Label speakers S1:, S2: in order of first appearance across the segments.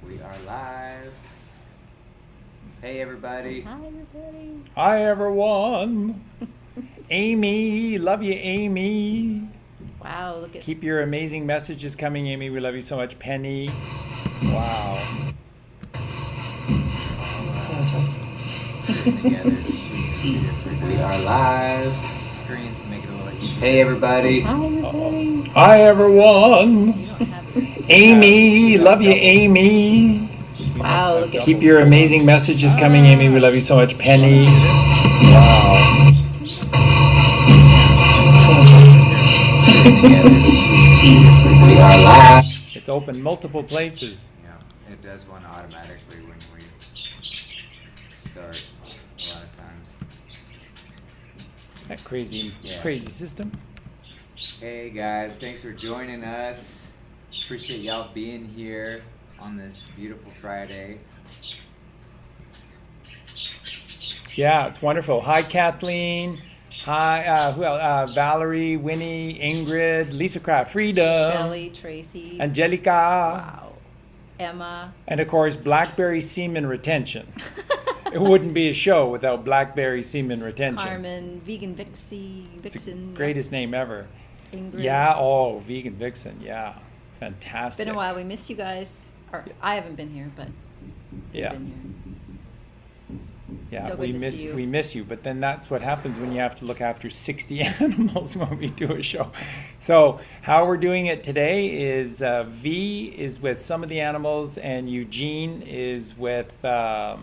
S1: We are live. Hey everybody.
S2: Hi, everybody.
S3: Hi, everyone. Amy, love you, Amy.
S2: Wow, look at
S3: Keep your amazing messages coming, Amy. We love you so much. Penny. Wow.
S1: Sitting together to shoot some two different. We are live. Screens to make it a little easier. Hey everybody.
S2: Hi, everybody.
S3: Hi, everyone.
S2: You don't have it.
S3: Amy, love you, Amy.
S2: Wow, look at
S3: Keep your amazing messages coming, Amy. We love you so much. Penny. Wow.
S1: Sitting together to shoot some two different. We are live.
S3: It's open multiple places.
S1: Yeah, it does one automatically when we start a lot of times.
S3: That crazy
S1: Yeah.
S3: system.
S1: Hey guys, thanks for joining us. Appreciate y'all being here on this beautiful Friday.
S3: Yeah, it's wonderful. Hi, Kathleen. Hi, who else? Valerie, Winnie, Ingrid, Lisa Craft, Frida,
S2: Shelly, Tracy.
S3: Angelica,
S2: Wow. Emma.
S3: and of course, Blackberry Semen Retention. It wouldn't be a show without Blackberry Semen Retention.
S2: Carmen, Vegan Vixie,
S3: It's the
S2: Vixen.
S3: greatest name ever.
S2: Ingrid.
S3: Yeah, oh, Vegan Vixen, yeah. Fantastic.
S2: It's been a while. We missed you guys. Or I haven't been here, but you've
S3: Yeah.
S2: been here.
S3: Yeah,
S2: So
S3: we
S2: good to see
S3: miss
S2: you.
S3: we miss you, but then that's what happens when you have to look after 60 animals when we do a show. So how we're doing it today is V is with some of the animals and Eugene is with the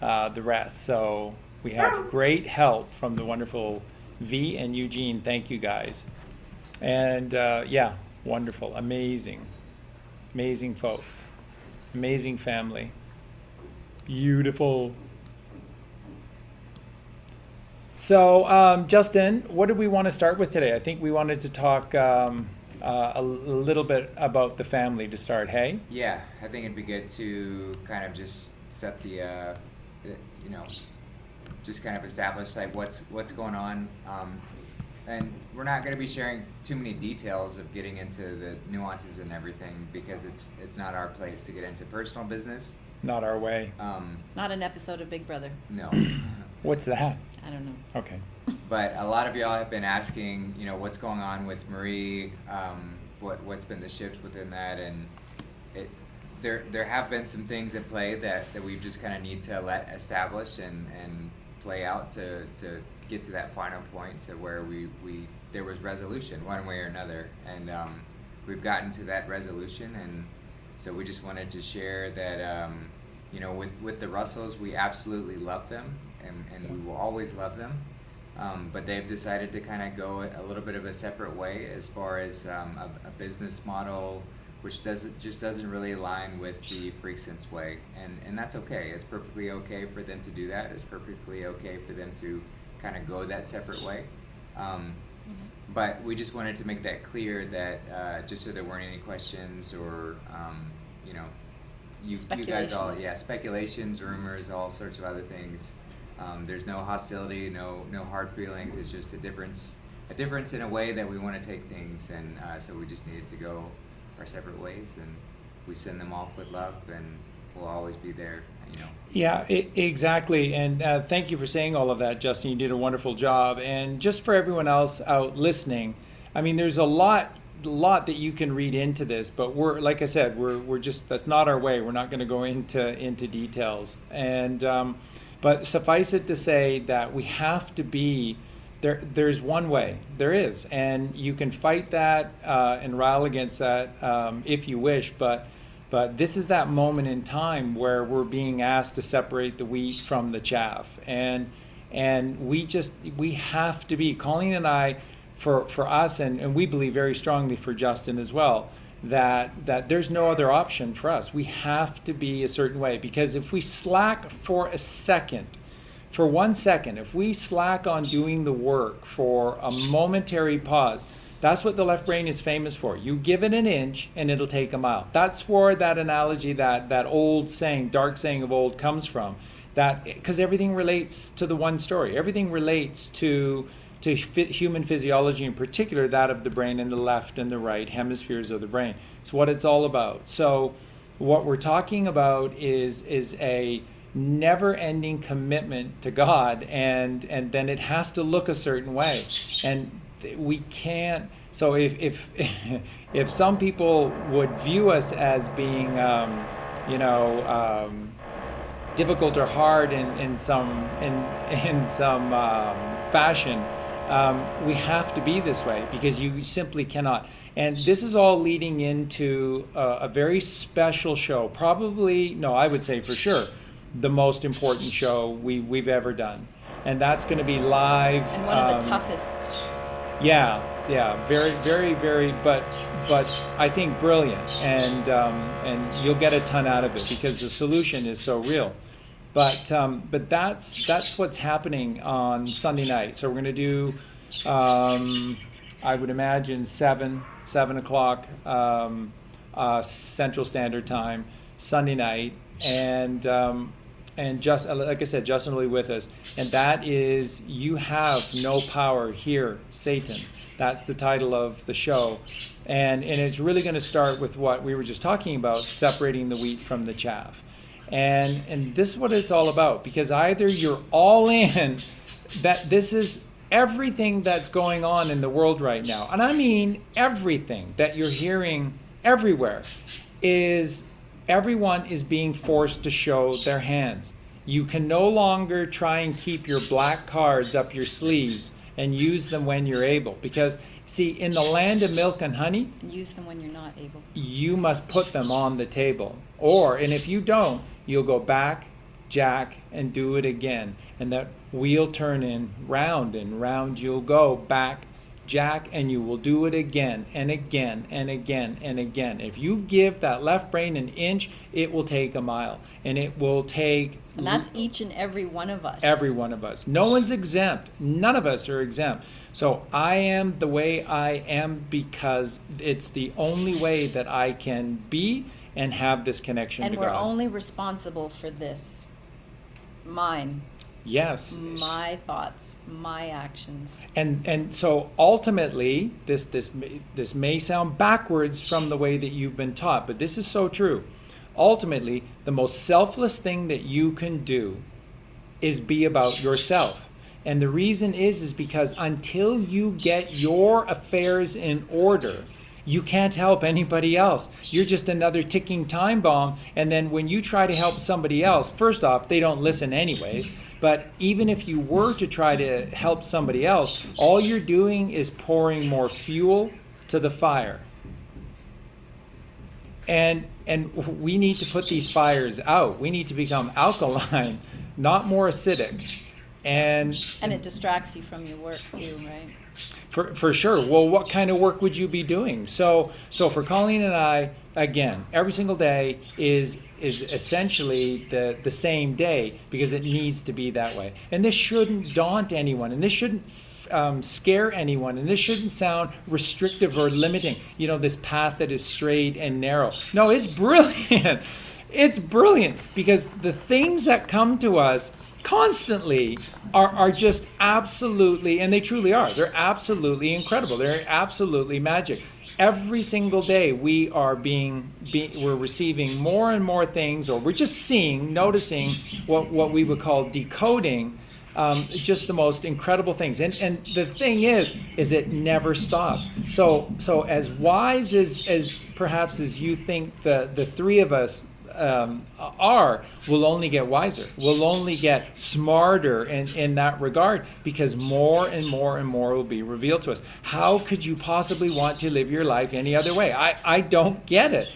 S3: rest. So we have great help from the wonderful V and Eugene. Thank you guys. And yeah, wonderful, amazing folks, amazing family, beautiful. So, Justin, what did we want to start with today? I think we wanted to talk a little bit about the family to start, hey?
S1: Yeah, I think it'd be good to kind of just set you know, just kind of establish like what's going on. And we're not going to be sharing too many details of getting into the nuances and everything because it's not our place to get into personal business.
S3: Not our way.
S2: Not an episode of Big Brother.
S1: No.
S3: What's that?
S2: I don't know.
S3: Okay.
S1: But a lot of y'all have been asking, you know, what's going on with Marie, what's been the shift within that, and there have been some things at play that we just kind of need to let establish and play out to get to that final point to where there was resolution one way or another, and we've gotten to that resolution, and so we just wanted to share that you know, with the Russells, we absolutely love them, and we will always love them. But they've decided to kind of go a little bit of a separate way as far as a business model, which doesn't really align with the Freak Sense way, and that's okay. It's perfectly okay for them to do that. It's perfectly okay for them to kind of go that separate way. But we just wanted to make that clear that just so there weren't any questions or you know, you guys all speculations, rumors, all sorts of other things. There's no hostility, no hard feelings. It's just a difference in a way that we want to take things, and so we just needed to go our separate ways, and we send them off with love, and we'll always be there, you know.
S3: Yeah, exactly. And thank you for saying all of that, Justin. You did a wonderful job. And just for everyone else out listening, I mean, there's a lot that you can read into this, but we're, like I said, we're just, that's not our way. We're not going to go into details. And but suffice it to say that we have to be there. There's one way. There is, and you can fight that and rile against that if you wish. But this is that moment in time where we're being asked to separate the wheat from the chaff, and we have to be. Colleen and I, for us, and we believe very strongly for Justin as well, that there's no other option for us. We have to be a certain way, because if we slack for 1 second, if we slack on doing the work for a momentary pause, that's what the left brain is famous for. You give it an inch and it'll take a mile. That's where that analogy, that old saying, dark saying of old comes from. That because everything relates to the one story. Everything relates to to human physiology, in particular that of the brain and the left and the right hemispheres of the brain. It's what it's all about. So what we're talking about is a never-ending commitment to God, and then it has to look a certain way, and we can't. So if if some people would view us as being difficult or hard in some fashion, we have to be this way, because you simply cannot. And this is all leading into a very special show, probably, no, I would say for sure, the most important show we've ever done. And that's going to be live.
S2: And one of the toughest.
S3: Yeah, very, very, very, but I think brilliant, and you'll get a ton out of it because the solution is so real. But that's what's happening on Sunday night. So we're going to do, I would imagine 7 o'clock Central Standard Time Sunday night, and just like I said, Justin will be with us, and that is "You Have No Power Here, Satan." That's the title of the show, and it's really going to start with what we were just talking about: separating the wheat from the chaff. And this is what it's all about, because either you're all in that this is everything that's going on in the world right now, and I mean everything that you're hearing everywhere, is everyone is being forced to show their hands. You can no longer try and keep your black cards up your sleeves and use them when you're able, because see, in the land of milk and honey,
S2: And use them when you're not able.
S3: you must put them on the table, and if you don't, you'll go back, jack, and do it again, and that wheel turn in, round and round you'll go, back, jack, and you will do it again and again and again and again. If you give that left brain an inch, it will take a mile, and it will take.
S2: And that's each and every one of us.
S3: Every one of us. No one's exempt. None of us are exempt. So I am the way I am because it's the only way that I can be and have this connection
S2: And
S3: to
S2: we're
S3: God.
S2: only responsible for this. Mine.
S3: Yes.
S2: My thoughts. My actions.
S3: And so ultimately, this may sound backwards from the way that you've been taught, but this is so true. Ultimately, the most selfless thing that you can do is be about yourself. And the reason is because until you get your affairs in order, you can't help anybody else. You're just another ticking time bomb. And then when you try to help somebody else, first off, they don't listen anyways. But even if you were to try to help somebody else, all you're doing is pouring more fuel to the fire. And we need to put these fires out. We need to become alkaline, not more acidic. And
S2: it distracts you from your work too, right?
S3: For sure. Well, what kind of work would you be doing? So for Colleen and I, again, every single day is essentially the same day, because it needs to be that way. And this shouldn't daunt anyone, and this shouldn't scare anyone, and this shouldn't sound restrictive or limiting. This path that is straight and narrow. No, it's brilliant. It's brilliant, because the things that come to us constantly are just absolutely, and they truly are, they're absolutely incredible. They're absolutely magic. Every single day we are we're receiving more and more things, or we're just noticing what we would call decoding, just the most incredible things. And the thing is it never stops. So as wise as perhaps as you think the three of us we'll only get wiser. We'll only get smarter in that regard, because more and more and more will be revealed to us. How could you possibly want to live your life any other way? I don't get it.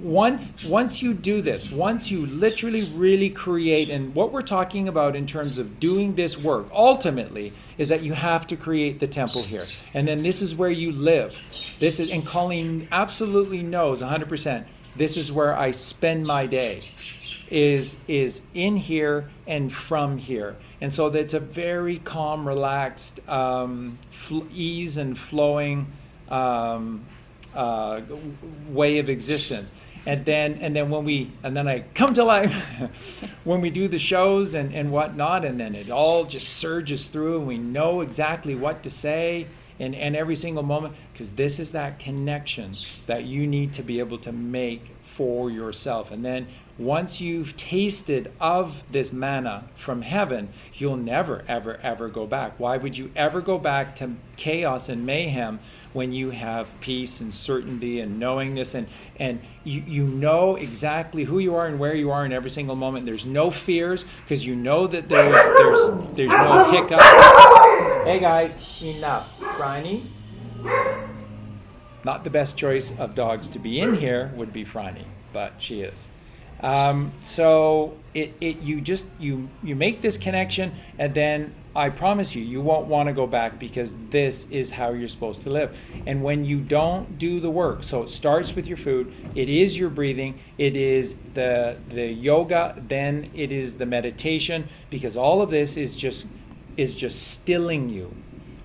S3: Once you do this, once you literally really create, and what we're talking about in terms of doing this work ultimately is that you have to create the temple here, and then this is where you live. And Colleen absolutely knows 100%. This is where I spend my day, is in here and from here. And so that's a very calm, relaxed, ease and flowing way of existence. And then I come to life when we do the shows and whatnot, and then it all just surges through, and we know exactly what to say and every single moment, because this is that connection that you need to be able to make for yourself. And then once you've tasted of this manna from heaven, you'll never, ever, ever go back. Why would you ever go back to chaos and mayhem when you have peace and certainty and knowingness, and you know exactly who you are and where you are in every single moment? There's no fears, because you know that there's no hiccup. Hey guys, enough. Franny. Not the best choice of dogs to be in here would be Franny, but she is. So you make this connection, and then I promise you won't want to go back, because this is how you're supposed to live. And when you don't do the work, so it starts with your food, it is your breathing, it is the yoga, then it is the meditation, because all of this is just stilling you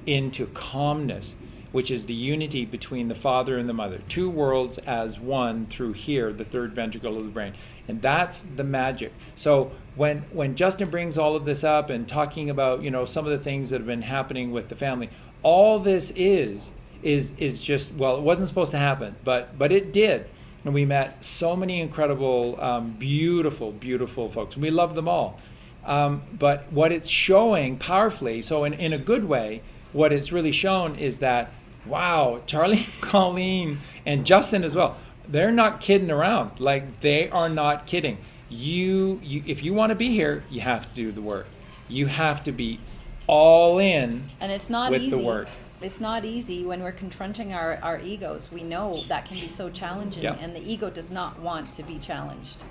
S3: into calmness, which is the unity between the Father and the Mother. Two worlds as one through here, the third ventricle of the brain. And that's the magic. So when Justin brings all of this up and talking about, some of the things that have been happening with the family, all this is just, well, it wasn't supposed to happen, but it did. And we met so many incredible, beautiful, beautiful folks. We love them all. But what it's showing powerfully, so in a good way, what it's really shown is that, wow, Charlie, Colleen, and Justin as well, they're not kidding around. Like, they are not kidding. You if you want to be here, you have to do the work. You have to be all in,
S2: and it's not
S3: with
S2: easy.
S3: the work.
S2: It's not easy when we're confronting our egos. We know that can be so challenging,
S3: Yeah.
S2: and the ego does not want to be challenged.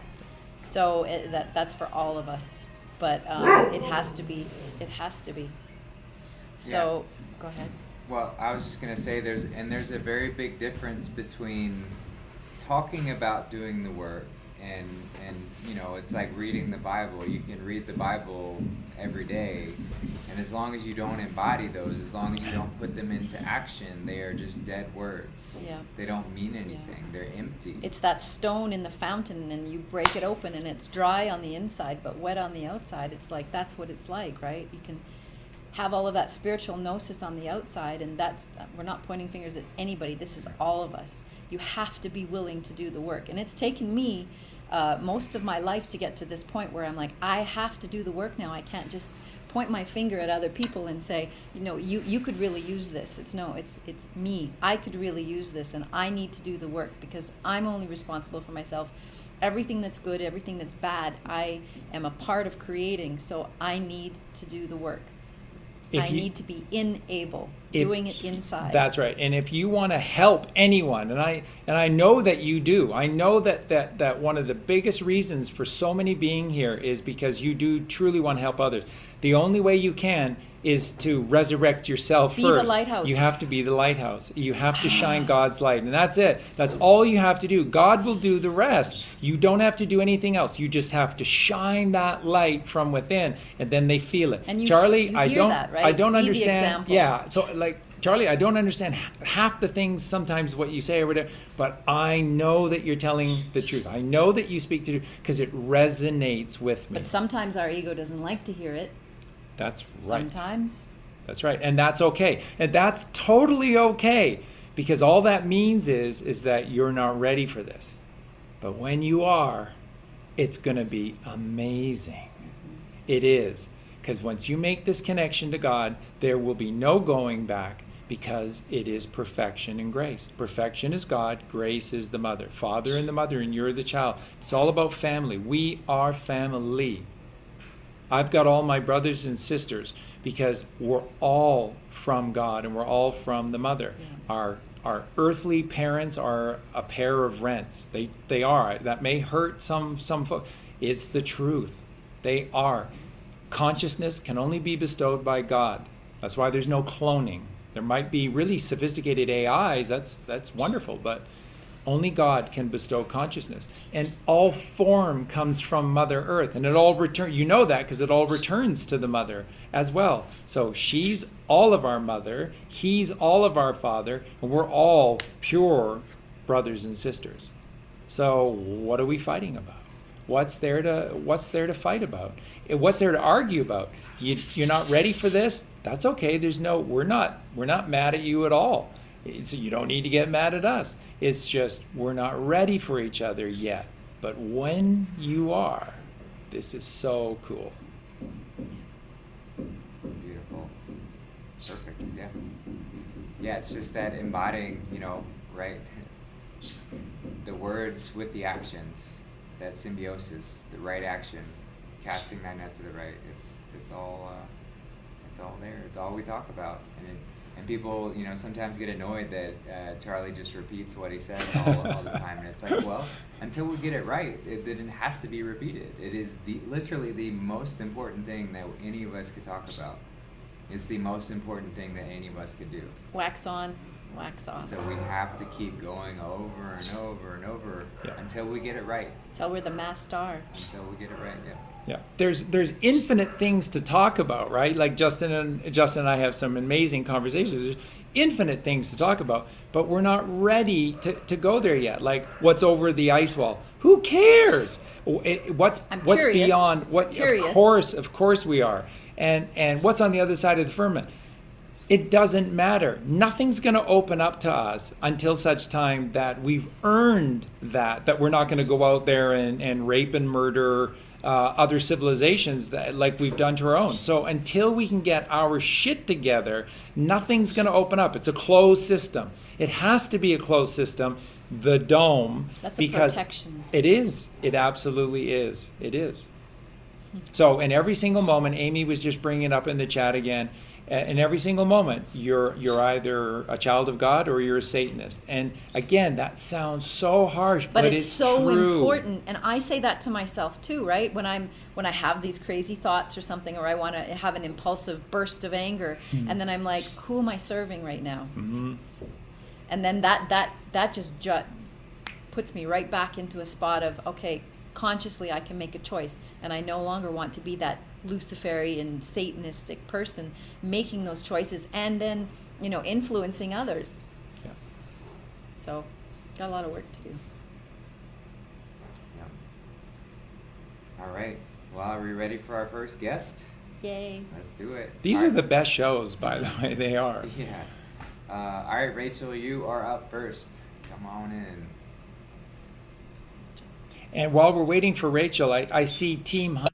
S2: So that's for all of us. But it has to be. It has to be. So, Go ahead.
S1: Well, I was just going to say there's a very big difference between talking about doing the work and it's like reading the Bible. You can read the Bible every day, and as long as you don't embody those, as long as you don't put them into action, they are just dead words.
S2: Yeah.
S1: They don't mean anything.
S2: Yeah.
S1: They're empty.
S2: It's that stone in the fountain, and you break it open, and it's dry on the inside but wet on the outside. It's like, that's what it's like, right? You can have all of that spiritual gnosis on the outside, and we're not pointing fingers at anybody. This is all of us. You have to be willing to do the work, and it's taken me most of my life to get to this point where I'm like, I have to do the work now. I can't just point my finger at other people and say, you could really use this. It's me. I could really use this, and I need to do the work, because I'm only responsible for myself. Everything that's good, everything that's bad, I am a part of creating, so I need to do the work. I need to be doing it inside.
S3: That's right. And if you want to help anyone, and I know that you do, I know that one of the biggest reasons for so many being here is because you do truly want to help others. The only way you can is to resurrect yourself first.
S2: Be the lighthouse.
S3: You have to be the lighthouse. You have to shine God's light, and that's it. That's all you have to do. God will do the rest. You don't have to do anything else. You just have to shine that light from within, and then they feel it.
S2: And
S3: Charlie,
S2: you
S3: I
S2: hear
S3: don't
S2: that, right?
S3: I don't
S2: Be the
S3: understand.
S2: example.
S3: Yeah, so like Charlie, I don't understand half the things sometimes what you say or whatever, but I know that you're telling the truth. I know that you speak to truth because it resonates with me.
S2: But sometimes our ego doesn't like to hear it.
S3: That's right.
S2: Sometimes.
S3: That's right. And that's okay. And that's totally okay, because all that means is that you're not ready for this. But when you are, it's going to be amazing. It is. Because once you make this connection to God, there will be no going back, because it is perfection and grace. Perfection is God, grace is the mother. Father and the mother, and you're the child. It's all about family. We are family. I've got all my brothers and sisters because we're all from God and we're all from the mother. Yeah. Our earthly parents are a pair of rents. They are. That may hurt some folks. It's the truth. They are. Consciousness can only be bestowed by God. That's why there's no cloning. There might be really sophisticated AIs. That's wonderful, but Only God can bestow consciousness. And all form comes from Mother Earth. And it all returns, you know that because it all returns to the Mother as well. So she's all of our mother, he's all of our father, and we're all pure brothers and sisters. So what are we fighting about? What's there to fight about? What's there to argue about? You're not ready for this? That's okay. We're not mad at you at all. So you don't need to get mad at us. It's just we're not ready for each other yet. But when you are, this is so cool.
S1: Beautiful. Perfect. Yeah. Yeah, it's just that embodying, right? The words with the actions, that symbiosis, the right action, casting that net to the right. It's all there. It's all we talk about, and people, sometimes get annoyed that Charlie just repeats what he says all the time, and it's like, well, until we get it right, it has to be repeated. It is literally the most important thing that any of us could talk about. It's the most important thing that any of us could do.
S2: Wax on, wax off.
S1: So we have to keep going over and over and over until we get it right.
S2: Until we're the mass star.
S1: Until we get it right, yeah.
S3: Yeah, there's infinite things to talk about, right? Like Justin and I have some amazing conversations. There's infinite things to talk about, but we're not ready to go there yet. Like, what's over the ice wall? Who cares? What's
S2: curious.
S3: beyond what?
S2: Curious.
S3: Of course we are. And what's on the other side of the firmament? It doesn't matter. Nothing's going to open up to us until such time that we've earned that we're not going to go out there and rape and murder other civilizations like we've done to our own. So until we can get our shit together, nothing's going to open up. It's a closed system. It has to be a closed system, the dome.
S2: That's
S3: because
S2: a protection.
S3: It is. It absolutely is. It is. So in every single moment, Amy was just bringing it up in the chat again, in every single moment, you're either a child of God or you're a Satanist. And again, that sounds so harsh, but it's
S2: so
S3: true.
S2: important. And I say that to myself too, right? When I have these crazy thoughts or something, or I want to have an impulsive burst of anger, and then I'm like, who am I serving right now?
S3: Mm-hmm.
S2: And then that just puts me right back into a spot of, okay, consciously I can make a choice, and I no longer want to be that Luciferian Satanistic person making those choices and then influencing others.
S3: Yeah.
S2: So got a lot of work to do.
S1: Yeah. All right, well, are we ready for our first guest?
S2: Yay.
S1: Let's do it.
S3: These are the best shows, by the way. They are.
S1: Yeah. All right, Rachel, you are up first. Come on in.
S3: And while we're waiting for Rachel, I see Team Honey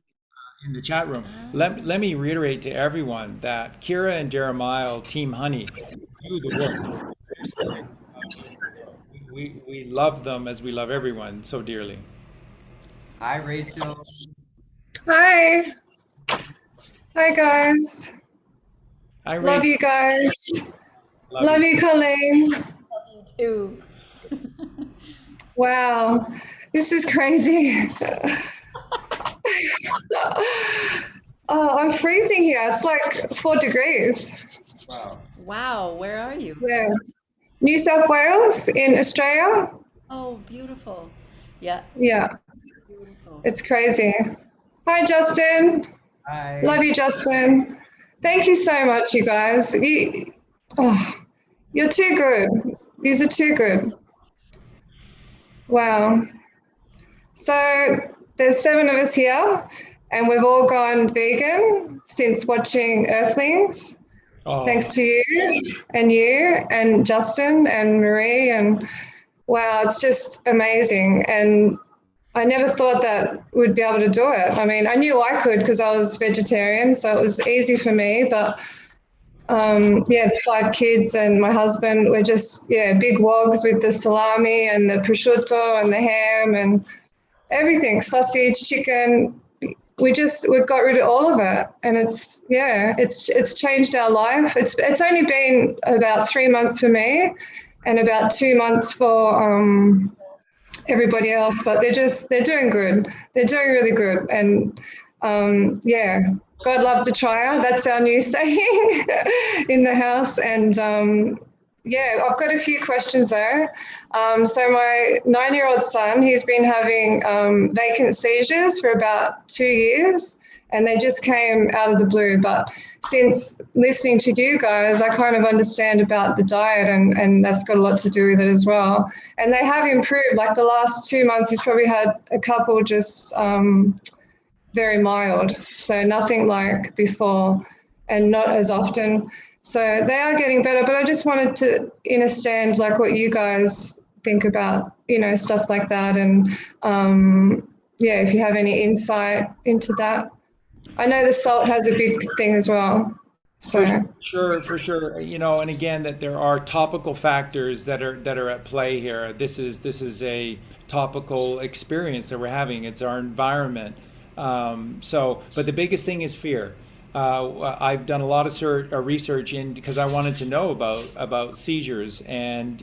S3: in the chat room. Let me reiterate to everyone that Kira and Jeremiah, Team Honey, do the work. We love them as we love everyone so dearly.
S1: Hi, Rachel.
S4: Hi. Hi, guys.
S3: Hi,
S4: Love you guys. Love you, Colleen.
S2: Love you too.
S4: Wow. This is crazy. Oh, I'm freezing here. It's like 4 degrees.
S1: Wow.
S2: Wow, where are you?
S4: Yeah. New South Wales in Australia.
S2: Oh, beautiful. Yeah.
S4: Yeah,
S2: Beautiful.
S4: it's crazy. Hi, Justin.
S1: Hi.
S4: Love you, Justin. Thank you so much, you guys. You're too good. These are too good. Wow. So there's 7 of us here, and we've all gone vegan since watching Earthlings.
S3: Oh.
S4: Thanks to you and Justin and Marie, and wow, it's just amazing. And I never thought that we'd be able to do it. I mean, I knew I could because I was vegetarian, so it was easy for me. But the 5 kids and my husband were just big wogs with the salami and the prosciutto and the ham and everything, sausage, chicken. We got rid of all of it, and it's changed our life. It's only been about 3 months for me, and about 2 months for everybody else. But they're doing good. They're doing really good, and God loves a trier. That's our new saying in the house, and Yeah, I've got a few questions there. So my 9-year-old son, he's been having vacant seizures for about 2 years, and they just came out of the blue. But since listening to you guys, I kind of understand about the diet, and that's got a lot to do with it as well. And they have improved. Like the last 2 months, he's probably had a couple just very mild, so nothing like before, and not as often. So they are getting better, but I just wanted to understand like what you guys think about, stuff like that, and yeah, if you have any insight into that. I know the salt has a big thing as well.
S3: For
S4: So
S3: sure, for sure. And again, that there are topical factors that are at play here. This is a topical experience that we're having. It's our environment. But the biggest thing is fear. I've done a lot of research in because I wanted to know about seizures, and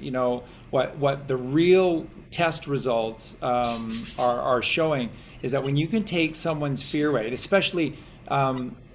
S3: what the real test results are showing is that when you can take someone's fear rate, especially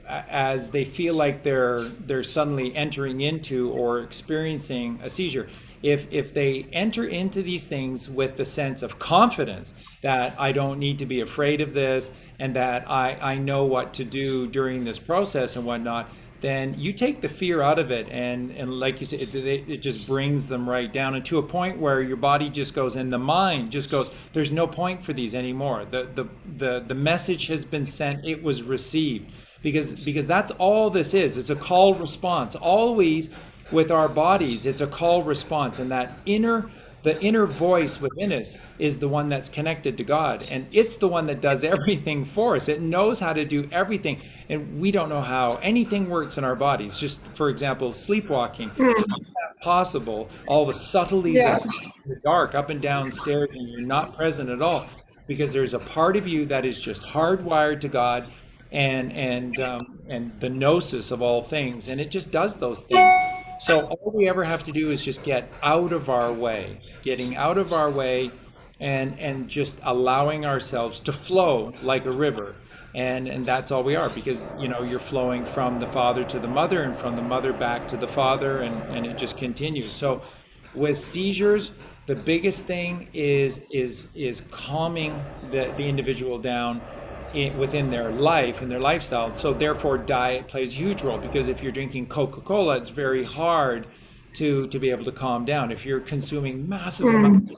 S3: as they feel like they're suddenly entering into or experiencing a seizure, if they enter into these things with the sense of confidence that I don't need to be afraid of this, and that I know what to do during this process and whatnot, then you take the fear out of it, and like you said, it just brings them right down, and to a point where your body just goes, and the mind just goes, there's no point for these anymore. The message has been sent, it was received, because that's all this is. It's a call response. Always with our bodies, it's a call response, and the inner voice within us is the one that's connected to God, and it's the one that does everything for us. It knows how to do everything, and we don't know how anything works in our bodies. Just for example, sleepwalking. How is that possible? All the subtleties
S4: yeah,
S3: of the dark, up and down stairs, and you're not present at all, because there's a part of you that is just hardwired to God, and the gnosis of all things, and it just does those things. So all we ever have to do is just get out of our way, getting out of our way, and just allowing ourselves to flow like a river. And that's all we are, because you're flowing from the father to the mother, and from the mother back to the father, and it just continues. So with seizures, the biggest thing is calming the individual down within their life and their lifestyle. So therefore diet plays a huge role, because if you're drinking Coca-Cola, it's very hard to be able to calm down. If you're consuming massive amounts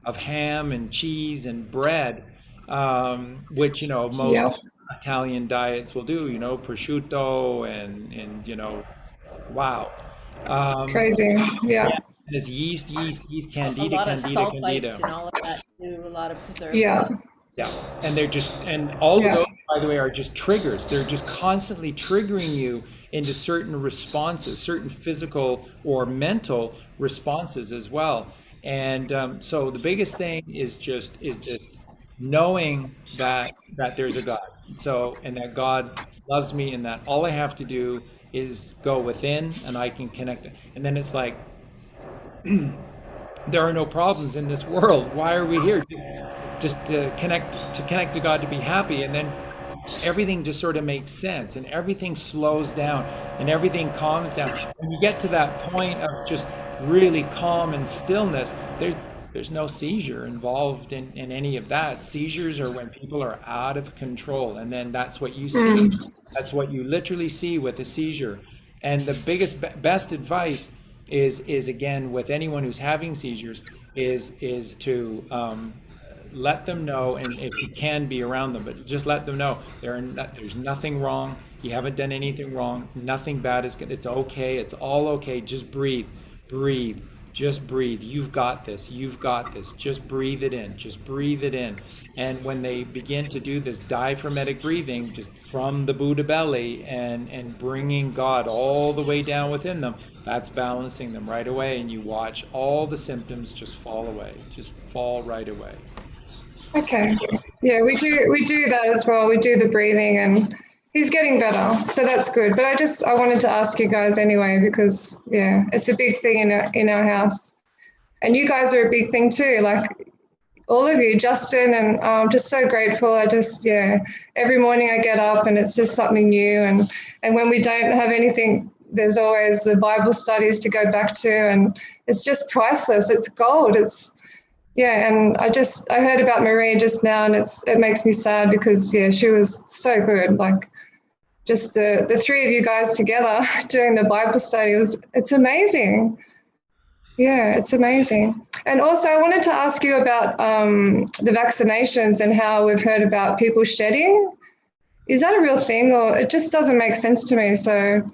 S3: of ham and cheese and bread, which most
S4: yeah,
S3: Italian diets will do, prosciutto and wow. um,
S4: crazy. Yeah,
S3: and it's yeast,
S2: A
S3: candida,
S2: lot of
S3: candida,
S2: sulfites
S3: candida.
S2: and all of that too, a lot of preservatives.
S4: yeah,
S3: Yeah, and all of
S4: yeah.
S3: those, by the way, are just triggers. They're just constantly triggering you into certain responses, certain physical or mental responses as well. And so the biggest thing is this knowing that there's a God. So, and that God loves me, and that all I have to do is go within, and I can connect. And then it's like, there are no problems in this world. Why are we here? Just to connect to God, to be happy, and then everything just sort of makes sense, and everything slows down, and everything calms down. When you get to that point of just really calm and stillness, there's no seizure involved in any of that. Seizures are when people are out of control, and then that's what you see. That's what you literally see with a seizure. And the best advice is again, with anyone who's having seizures, is to let them know, and if you can be around them, but just let them know there's nothing wrong. You haven't done anything wrong. Nothing bad is good. It's okay. It's all okay. Just breathe, just breathe. You've got this. Just breathe it in. Just breathe it in. And when they begin to do this diaphragmatic breathing, just from the Buddha belly, and bringing God all the way down within them, that's balancing them right away. And you watch all the symptoms just fall away, just fall right away.
S4: Okay. Yeah, we do that as well. We do the breathing, and he's getting better, so that's good. But I wanted to ask you guys anyway, because yeah, it's a big thing in our house, and you guys are a big thing too. Like all of you, Justin, and I'm just so grateful. Every morning I get up and it's just something new, and when we don't have anything there's always the Bible studies to go back to, and it's just priceless. It's gold. Yeah, and I heard about Maria just now, and it makes me sad because she was so good. Like, just the three of you guys together doing the Bible study it's amazing. Yeah, it's amazing. And also, I wanted to ask you about the vaccinations and how we've heard about people shedding. Is that a real thing, or it just doesn't make sense to me? So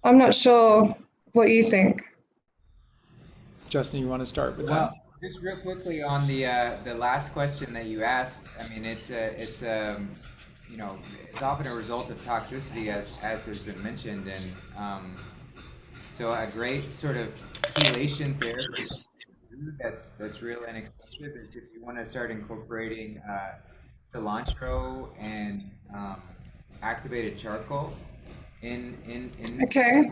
S4: I'm not sure what you think.
S3: Justin, you want to start with that?
S1: Well, just real quickly on the last question that you asked. I mean, it's often a result of toxicity, as has been mentioned, and so a great sort of chelation therapy that's real inexpensive is if you want to start incorporating cilantro and activated charcoal in
S4: Okay.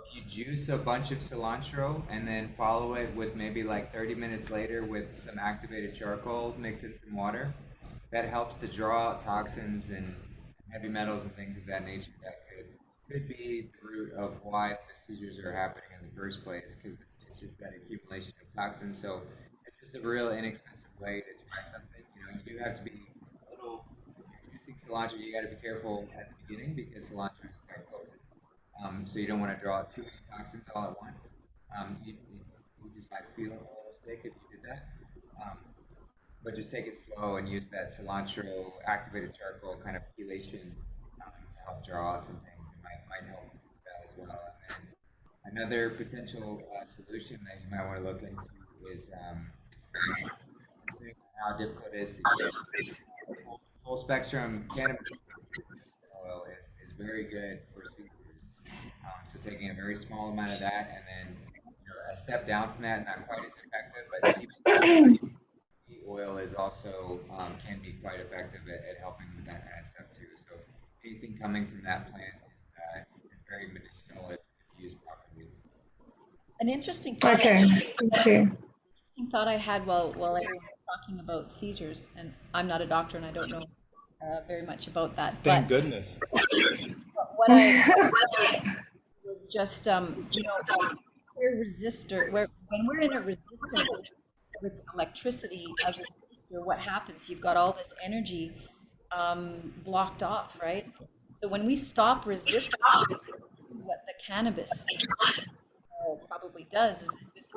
S1: if you juice a bunch of cilantro and then follow it with maybe like 30 minutes later with some activated charcoal mixed in some water, that helps to draw out toxins and heavy metals and things of that nature that could be the root of why the seizures are happening in the first place, because it's just that accumulation of toxins. So it's just a real inexpensive way to try something. You do have to be a little, if you're using cilantro, you got to be careful at the beginning because cilantro is quite potent. So you don't want to draw out too many toxins all at once. You just might feel a little sick if you did that. But just take it slow and use that cilantro activated charcoal kind of chelation to help draw out some things. It might help with that as well. And then another potential solution that you might want to look into is how difficult it is to get full spectrum cannabis oil is very good for seizures. So taking a very small amount of that, and then a step down from that, not quite as effective, but CBD oil is also can be quite effective at helping with that kind of stuff too. So anything coming from that plant is very medicinal if used properly.
S2: An interesting thought.
S4: Okay. Thank you.
S2: Interesting thought I had while everyone was talking about seizures, and I'm not a doctor and I don't know very much about that.
S3: Thank
S2: but
S3: goodness.
S2: what I was just when we're in a resistance with electricity as a resistor, what happens? You've got all this energy blocked off, right? So when we stop resisting, what the cannabis probably does is it just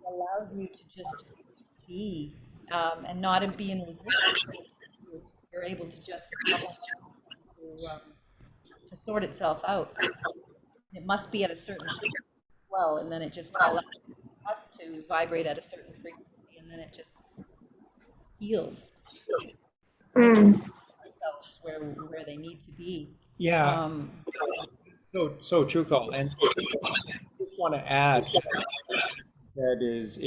S2: allows you to just be and not be in resistance. You're able to just to sort itself out. It must be at a certain frequency as well, and then it just allows us to vibrate at a certain frequency, and then it just heals ourselves where they need to be.
S3: Yeah. So true, Cole. And I just want to add that is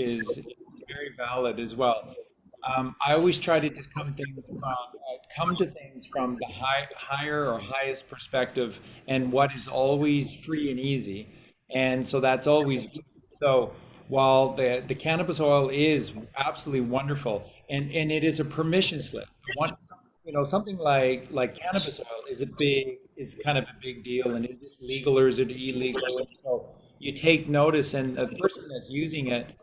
S3: very valid as well. I always try to just come to things from the higher or highest perspective, and what is always free and easy, and so that's always good. So while the cannabis oil is absolutely wonderful, and it is a permission slip. Something like cannabis oil is kind of a big deal, and is it legal or is it illegal? And so you take notice, and the person that's using it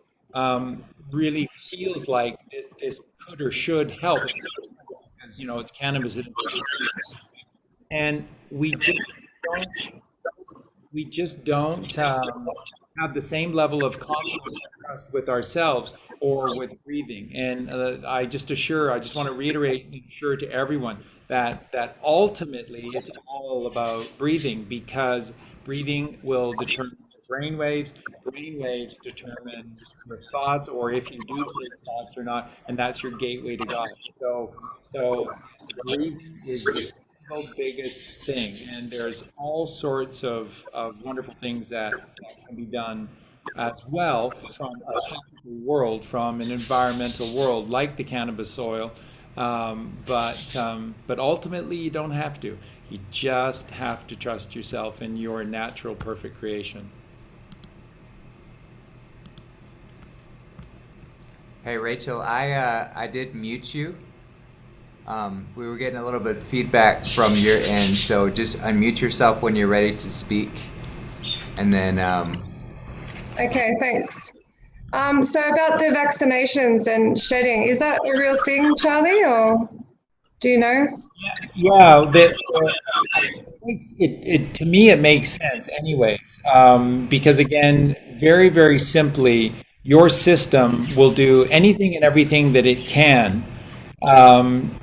S3: really feels like this could or should help, because it's cannabis, and we just don't have the same level of confidence and trust with ourselves or with breathing. And I just want to reiterate and assure to everyone that ultimately it's all about breathing, because breathing will determine brain waves determine your thoughts, or if you do take thoughts or not, and that's your gateway to God. So breathing is the single biggest thing, and there's all sorts of wonderful things that can be done as well from a topical world, from an environmental world like the cannabis oil. But ultimately you don't have to. You just have to trust yourself and your natural perfect creation.
S1: Hey Rachel, I did mute you. We were getting a little bit of feedback from your end, so just unmute yourself when you're ready to speak. And then
S4: Okay, thanks. So about the vaccinations and shedding, is that a real thing, Charlie, or do you know?
S3: Yeah, it to me it makes sense, anyways, because again, very very simply, your system will do anything and everything that it can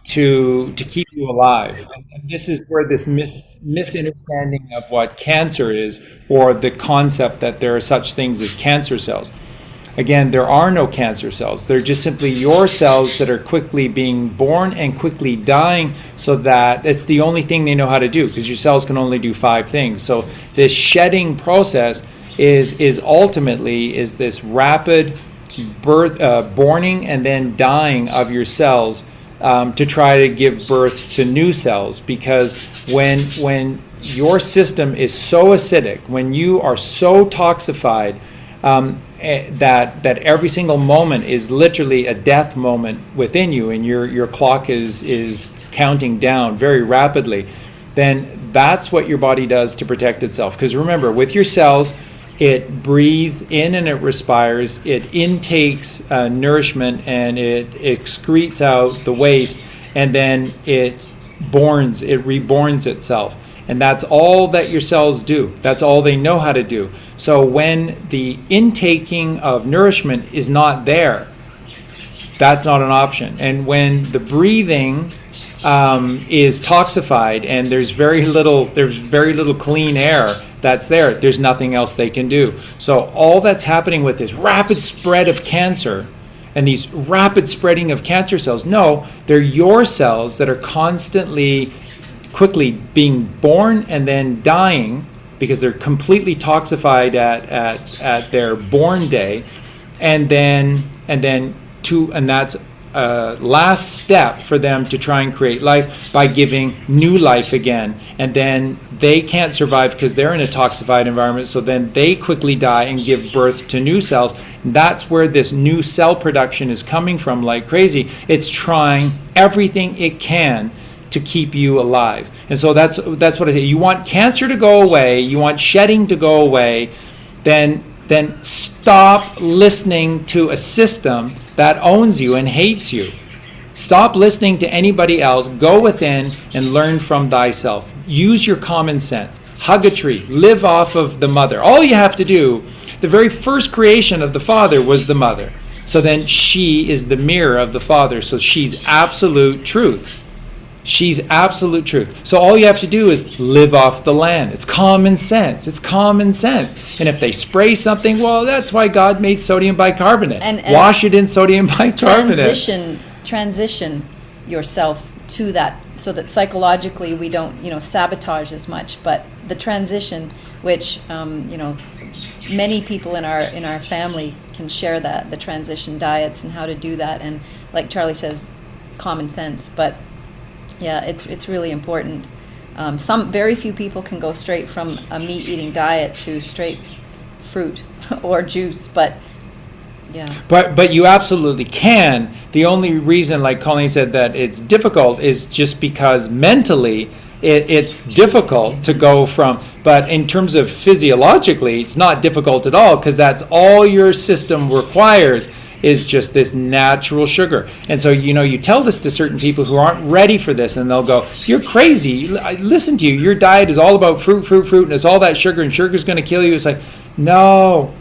S3: to keep you alive. And this is where this misunderstanding of what cancer is, or the concept that there are such things as cancer cells. Again, there are no cancer cells. They're just simply your cells that are quickly being born and quickly dying, so that it's the only thing they know how to do, because your cells can only do 5 things. So this shedding process is ultimately is this rapid birth, borning and then dying of your cells, to try to give birth to new cells. Because when your system is so acidic, when you are so toxified, that every single moment is literally a death moment within you, and your clock is counting down very rapidly, then that's what your body does to protect itself. Because remember, with your cells, it breathes in and it respires, it intakes nourishment, and it excretes out the waste, and then it reborns itself. And that's all that your cells do. That's all they know how to do. So when the intaking of nourishment is not there, that's not an option. And when the breathing is toxified, and there's very little clean air that's there, there's nothing else they can do. So all that's happening with this rapid spread of cancer and these rapid spreading of cancer cells, no, they're your cells that are constantly quickly being born and then dying, because they're completely toxified at their born day, and that's a last step for them to try and create life by giving new life again. And then they can't survive because they're in a toxified environment, so then they quickly die and give birth to new cells. And that's where this new cell production is coming from like crazy. It's trying everything it can to keep you alive. And so that's what I say. You want cancer to go away, you want shedding to go away, then stop listening to a system that owns you and hates you. Stop listening to anybody else. Go within and learn from thyself. Use your common sense. Hug a tree. Live off of the mother. All you have to do, the very first creation of the Father was the mother. So then she is the mirror of the Father. So she's absolute truth. She's absolute truth. So all you have to do is live off the land. It's common sense. It's common sense. And if they spray something, well, that's why God made sodium bicarbonate. And wash it in sodium bicarbonate.
S2: Transition yourself to that, so that psychologically we don't, sabotage as much. But the transition, which many people in our family can share that, the transition diets and how to do that, and like Charlie says, common sense. But yeah, it's really important. Very few people can go straight from a meat-eating diet to straight fruit or juice, but yeah.
S3: But you absolutely can. The only reason, like Colleen said, that it's difficult is just because mentally it's difficult to go from. But in terms of physiologically, it's not difficult at all, because that's all your system requires is just this natural sugar. And so, you tell this to certain people who aren't ready for this, and they'll go, "You're crazy. Listen to you. Your diet is all about fruit, and it's all that sugar, and sugar's going to kill you." It's like, no.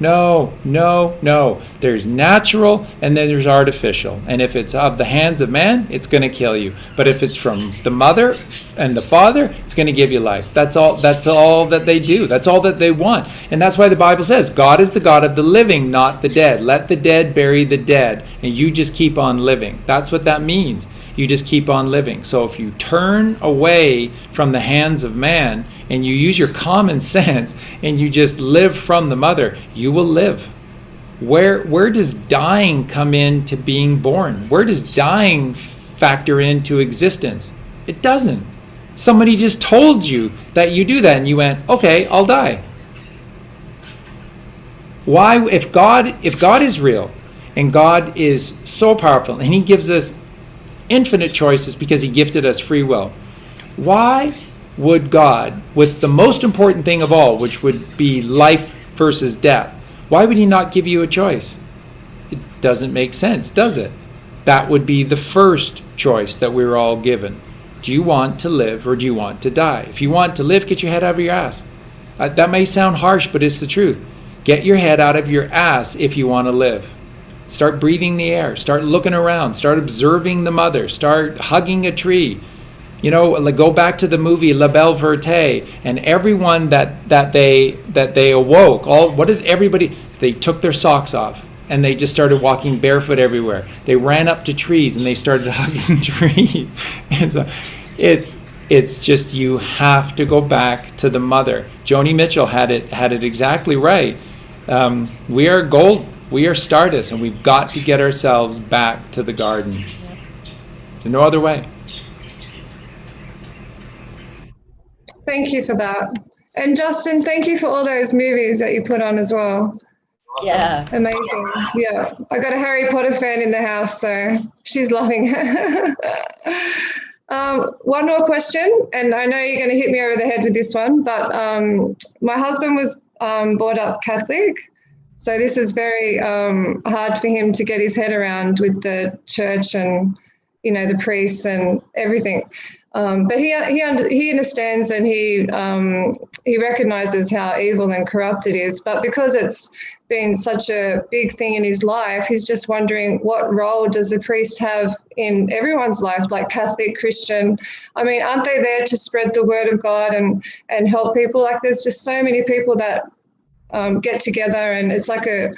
S3: There's natural, and then there's artificial. And if it's of the hands of man, it's going to kill you. But if it's from the mother and the father, it's going to give you life. That's all that they do. That's all that they want. And that's why the Bible says, God is the God of the living, not the dead. Let the dead bury the dead, and you just keep on living. That's what that means. You just keep on living. So if you turn away from the hands of man and you use your common sense and you just live from the mother, you will live. Where does dying come into being born? Where does dying factor into existence? It doesn't. Somebody just told you that you do that, and you went, "Okay, I'll die." Why, if God is real and God is so powerful and he gives us infinite choices because he gifted us free will, why would God, with the most important thing of all, which would be life versus death. Why would he not give you a choice? It doesn't make sense, does it? That would be the first choice that we were all given. Do you want to live or do you want to die? If you want to live, get your head out of your ass. That may sound harsh, but it's the truth. Get your head out of your ass if you want to live. Start breathing the air. Start looking around. Start observing the mother. Start hugging a tree. You know, like go back to the movie La Belle Verte, and everyone that they awoke. What did everybody? They took their socks off and they just started walking barefoot everywhere. They ran up to trees and they started hugging trees. And so it's just, you have to go back to the mother. Joni Mitchell had it exactly right. We are gold. We are stardust, and we've got to get ourselves back to the garden. There's no other way.
S4: Thank you for that. And Justin, thank you for all those movies that you put on as well.
S2: Yeah.
S4: Amazing. Yeah. I got a Harry Potter fan in the house, so she's loving it. One more question, and I know you're going to hit me over the head with this one, but my husband was brought up Catholic, so this is very hard for him to get his head around with the church and, you know, the priests and everything. But he understands, and he recognizes how evil and corrupt it is. But because it's been such a big thing in his life, he's just wondering, what role does the priest have in everyone's life, like Catholic, Christian? I mean, aren't they there to spread the word of God and help people? Like, there's just so many people that get together, and it's like a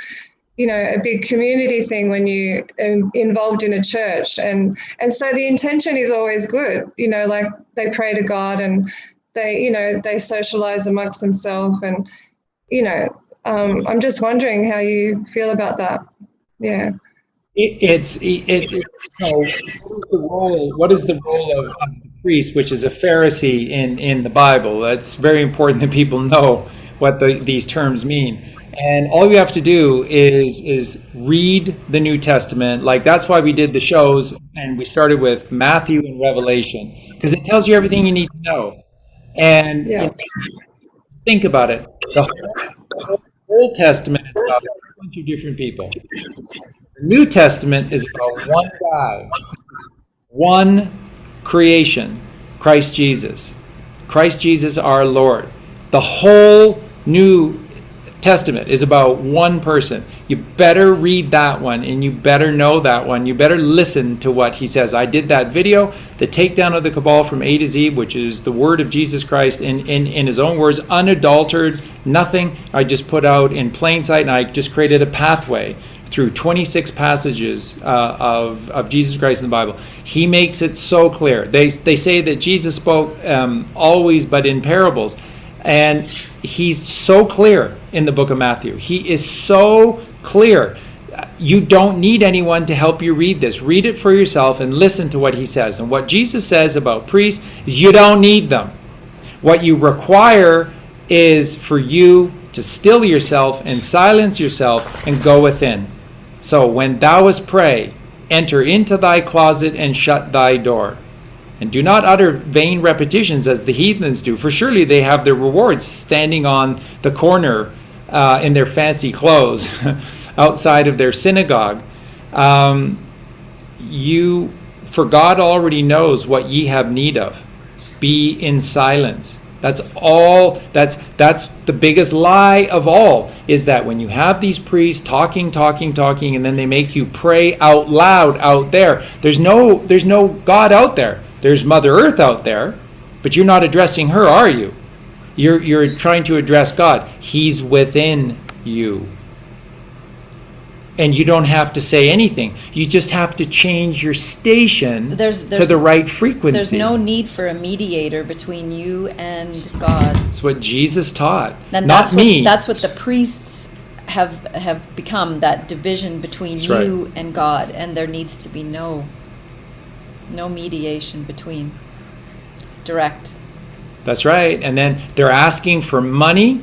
S4: big community thing when you are involved in a church. And so the intention is always good, you know, like they pray to God and they socialize amongst themselves. And, you know, I'm just wondering how you feel about that. Yeah.
S3: What is the role of the priest, which is a Pharisee in the Bible? That's very important that people know what these terms mean. And all you have to do is read the New Testament. Like, that's why we did the shows, and we started with Matthew and Revelation, because it tells you everything you need to know. And think about it. The Old Testament is about a bunch of different people. The New Testament is about one guy, one creation, Christ Jesus. Christ Jesus our Lord. The whole New Testament is about one person. You better read that one, and you better know that one. You better listen to what he says. I did that video, the takedown of the Cabal from A to Z, which is the word of Jesus Christ in his own words, unadulterated, nothing. I just put out in plain sight, and I just created a pathway through 26 passages of Jesus Christ in the Bible. He makes it so clear. They say that Jesus spoke always but in parables. And he's so clear in the book of Matthew. He is so clear. You don't need anyone to help you read this. Read it for yourself and listen to what he says. And what Jesus says about priests is you don't need them. What you require is for you to still yourself and silence yourself and go within. So when thou wast pray, enter into thy closet and shut thy door. And do not utter vain repetitions as the heathens do, for surely they have their rewards standing on the corner in their fancy clothes outside of their synagogue. For God already knows what ye have need of. Be in silence. That's all. That's the biggest lie of all, is that when you have these priests talking, and then they make you pray out loud out there. There's no God out there. There's Mother Earth out there, but you're not addressing her, are you? You're trying to address God. He's within you. And you don't have to say anything. You just have to change your station to the right frequency.
S2: There's no need for a mediator between you and God.
S3: It's what Jesus taught,
S2: and
S3: not me.
S2: That's what the priests have become, that division between you and God, and there needs to be no mediation between. Direct.
S3: That's right. And then they're asking for money.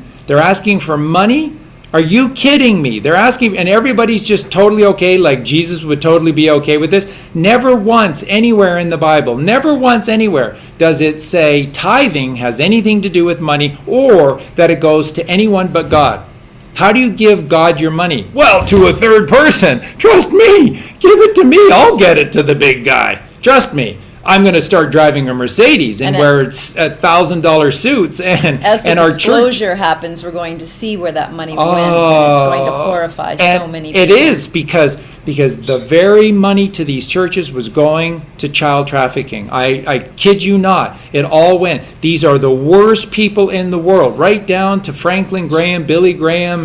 S3: Are you kidding me? They're asking, and everybody's just totally okay, like Jesus would totally be okay with this. Never once anywhere in the Bible, never once anywhere does it say tithing has anything to do with money, or that it goes to anyone but God. How do you give God your money? Well, to a third person. Trust me. Give it to me. I'll get it to the big guy. Trust me. I'm going to start driving a Mercedes and wear $1,000 suits and
S2: as the
S3: and our church.
S2: disclosure happens, we're going to see where that money went, and it's going to horrify so many people.
S3: It is because the very money to these churches was going to child trafficking. I kid you not. It all went. These are the worst people in the world, right down to Franklin Graham, Billy Graham,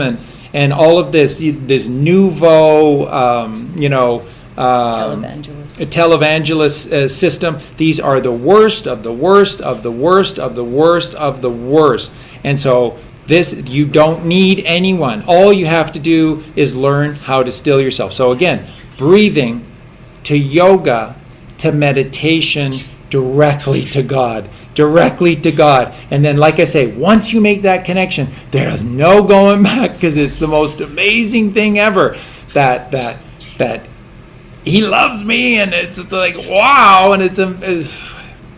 S3: and all of this nouveau, televangelist system. These are the worst of the worst of the worst of the worst of the worst. And so you don't need anyone. All you have to do is learn how to still yourself. So again, breathing to yoga to meditation directly to God. Directly to God. And then, like I say, once you make that connection, there's no going back, because it's the most amazing thing ever that He loves me, and it's like, wow, and it's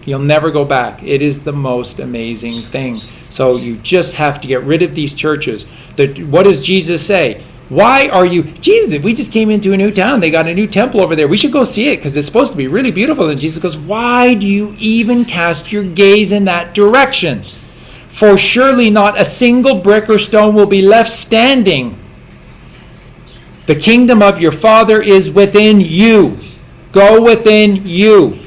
S3: you'll never go back. It is the most amazing thing. So you just have to get rid of these churches. What does Jesus say? Why are you, Jesus, we just came into a new town. They got a new temple over there. We should go see it because it's supposed to be really beautiful. And Jesus goes, why do you even cast your gaze in that direction? For surely not a single brick or stone will be left standing. The kingdom of your Father is within you. Go within you.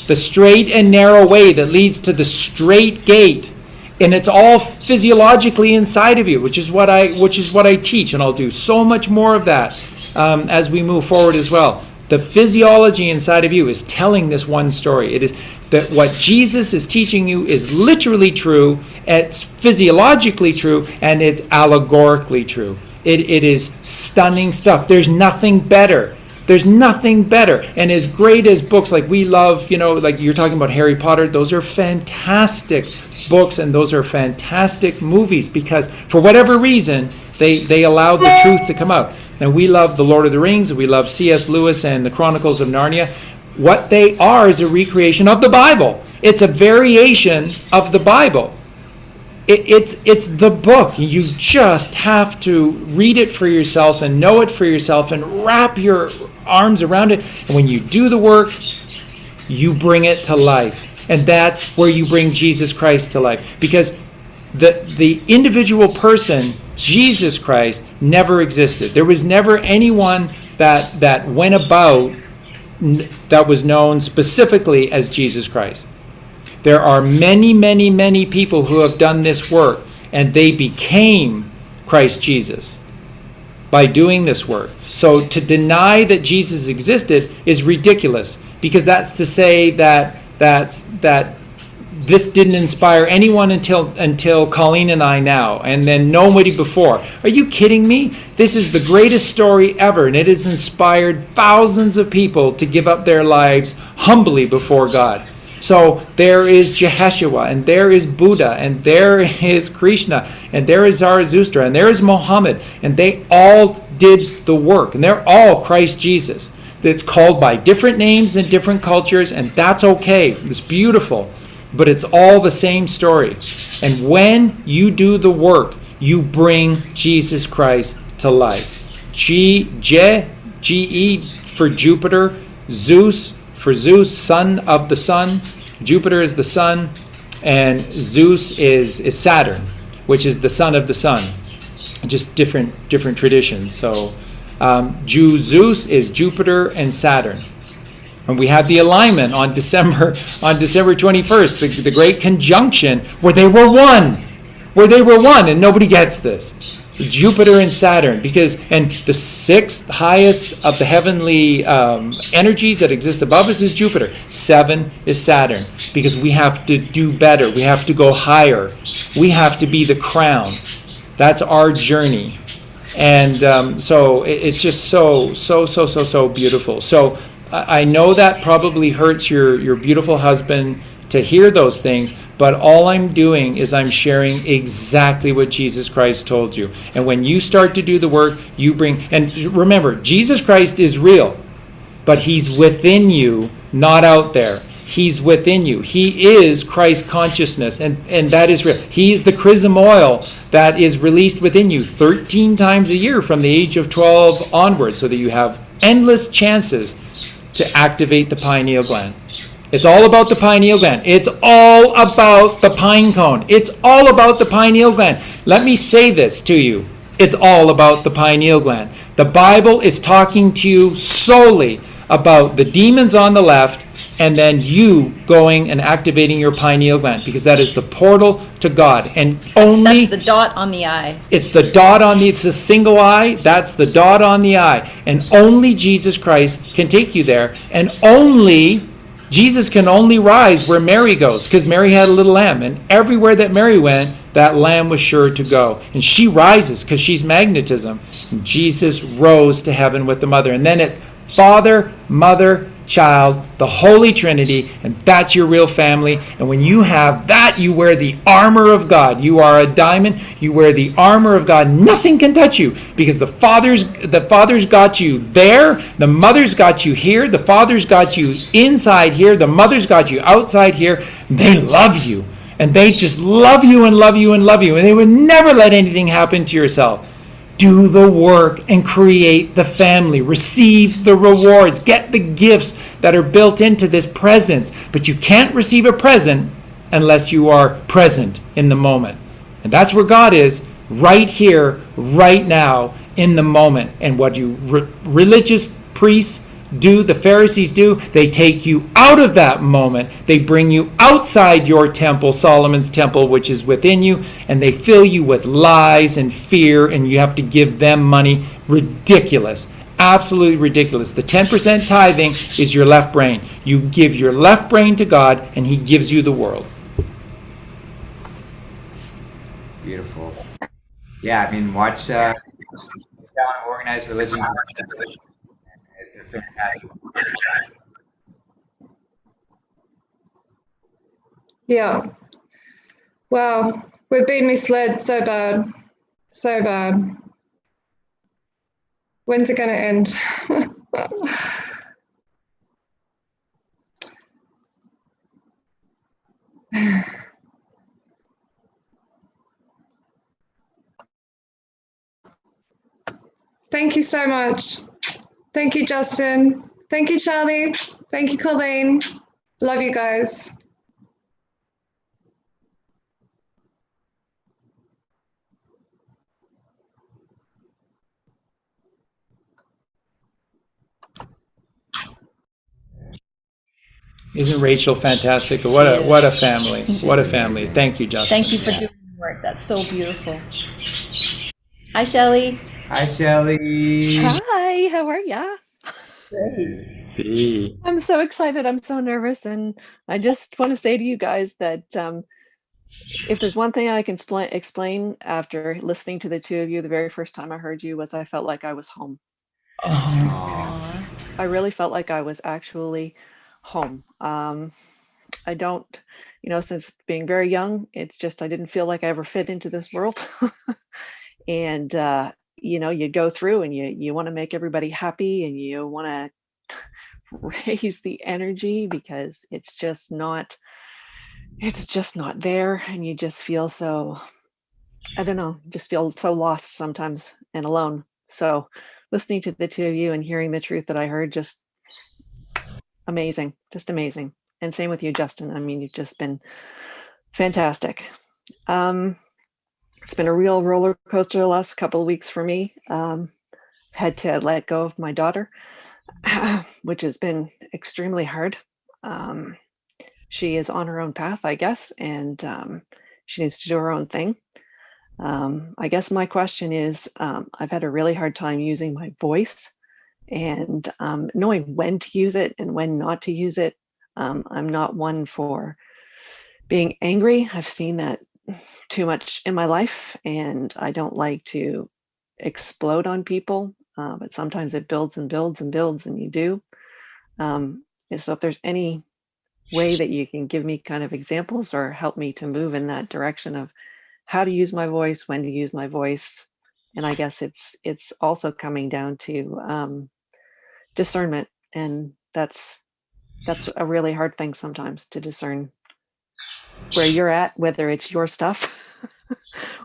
S3: The straight and narrow way that leads to the straight gate. And it's all physiologically inside of you, which is what I teach, and I'll do so much more of that as we move forward as well. The physiology inside of you is telling this one story. It is that what Jesus is teaching you is literally true, it's physiologically true, and it's allegorically true. It is stunning stuff. There's nothing better. There's nothing better. And as great as books like we love, like you're talking about Harry Potter, those are fantastic books, and those are fantastic movies, because for whatever reason they allowed the truth to come out. And we love The Lord of the Rings, we love C.S. Lewis and the Chronicles of Narnia. What they are is a recreation of the Bible. It's a variation of the Bible. It's the book. You just have to read it for yourself and know it for yourself and wrap your arms around it. And when you do the work, you bring it to life. And that's where you bring Jesus Christ to life. Because the individual person, Jesus Christ, never existed. There was never anyone that went about that was known specifically as Jesus Christ. There are many, many, many people who have done this work, and they became Christ Jesus by doing this work. So to deny that Jesus existed is ridiculous, because that's to say that this didn't inspire anyone until Colleen and I now, and then nobody before. Are you kidding me? This is the greatest story ever, and it has inspired thousands of people to give up their lives humbly before God. So there is Jehoshua, and there is Buddha, and there is Krishna, and there is Zarathustra, and there is Muhammad, and they all did the work, and they're all Christ Jesus. It's called by different names in different cultures, and that's okay. It's beautiful, but it's all the same story. And when you do the work, you bring Jesus Christ to life. Ge for Jupiter, Zeus for Zeus, son of the sun. Jupiter is the sun, and Zeus is Saturn, which is the son of the sun. Just different traditions. So Zeus is Jupiter and Saturn. And we had the alignment on December 21st, the great conjunction where they were one. And nobody gets this. Jupiter and Saturn, and the sixth highest of the heavenly energies that exist above us is Jupiter. 7 is Saturn, because we have to do better. We have to go higher. We have to be the crown. That's our journey. And so it's just so beautiful. So I know that probably hurts your beautiful husband to hear those things, but all I'm doing is I'm sharing exactly what Jesus Christ told you. And when you start to do the work, you bring, and remember, Jesus Christ is real, but he's within you, not out there. He's within you. He is Christ consciousness, and that is real. He's the chrism oil that is released within you 13 times a year from the age of 12 onwards, so that you have endless chances to activate the pineal gland. It's all about the pineal gland. It's all about the pine cone. It's all about the pineal gland. Let me say this to you. It's all about the pineal gland. The Bible is talking to you solely about the demons on the left, and then you going and activating your pineal gland, because that is the portal to God. And only
S2: That's the dot on the I.
S3: it's the dot on the, it's a single I, that's the dot on the I. And only Jesus Christ can take you there. And only Jesus can only rise where Mary goes, because Mary had a little lamb, and everywhere that Mary went, that lamb was sure to go. And she rises because she's magnetism. And Jesus rose to heaven with the mother. And then it's Father, Mother, Child, the Holy Trinity, and that's your real family. And when you have that, you wear the armor of God. You are a diamond. You wear the armor of God. Nothing can touch you, because the Father's got you there. The Mother's got you here. The Father's got you inside here. The Mother's got you outside here. They love you. And they just love you and love you and love you. And they would never let anything happen to yourself. Do the work and create the family. Receive the rewards. Get the gifts that are built into this presence. But you can't receive a present unless you are present in the moment. And that's where God is, right here, right now, in the moment. And what you religious priests do, the Pharisees do, they take you out of that moment. They bring you outside your temple, Solomon's temple, which is within you, and they fill you with lies and fear, and you have to give them money. Ridiculous. Absolutely ridiculous. The 10% tithing is your left brain. You give your left brain to God, and He gives you the world.
S1: Beautiful. Yeah, I mean, watch down Organized Religion. It's a fantastic.
S4: Yeah. Wow. We've been misled so bad. So bad. When's it going to end? Thank you so much. Thank you, Justin. Thank you, Charlie. Thank you, Colleen. Love you guys.
S3: Isn't Rachel fantastic? What a family. What a family. Thank you, Justin.
S2: Thank you for doing the work. That's so beautiful. Hi, Shelley.
S1: Hi, Shelley.
S5: Hi, how are ya?
S2: Great.
S3: See.
S5: I'm so excited. I'm so nervous. And I just want to say to you guys that if there's one thing I can explain after listening to the two of you, the very first time I heard you was I felt like I was home.
S3: Oh.
S5: I really felt like I was actually home. I don't, since being very young, it's just I didn't feel like I ever fit into this world. And you go through and you want to make everybody happy, and you want to raise the energy, because it's just not there, and you just feel so, I don't know, just feel so lost sometimes and alone. So listening to the two of you and hearing the truth that I heard, just amazing. And same with you, Justin. I mean, you've just been fantastic. It's been a real roller coaster the last couple of weeks for me. Had to let go of my daughter, which has been extremely hard. She is on her own path, I guess, and she needs to do her own thing. I guess my question is, I've had a really hard time using my voice and knowing when to use it and when not to use it. I'm not one for being angry. I've seen that too much in my life, and I don't like to explode on people, but sometimes it builds and builds and builds, and you do. So if there's any way that you can give me kind of examples or help me to move in that direction of how to use my voice, when to use my voice. And I guess it's also coming down to discernment, and that's that's a really hard thing sometimes to discern where you're at, whether it's your stuff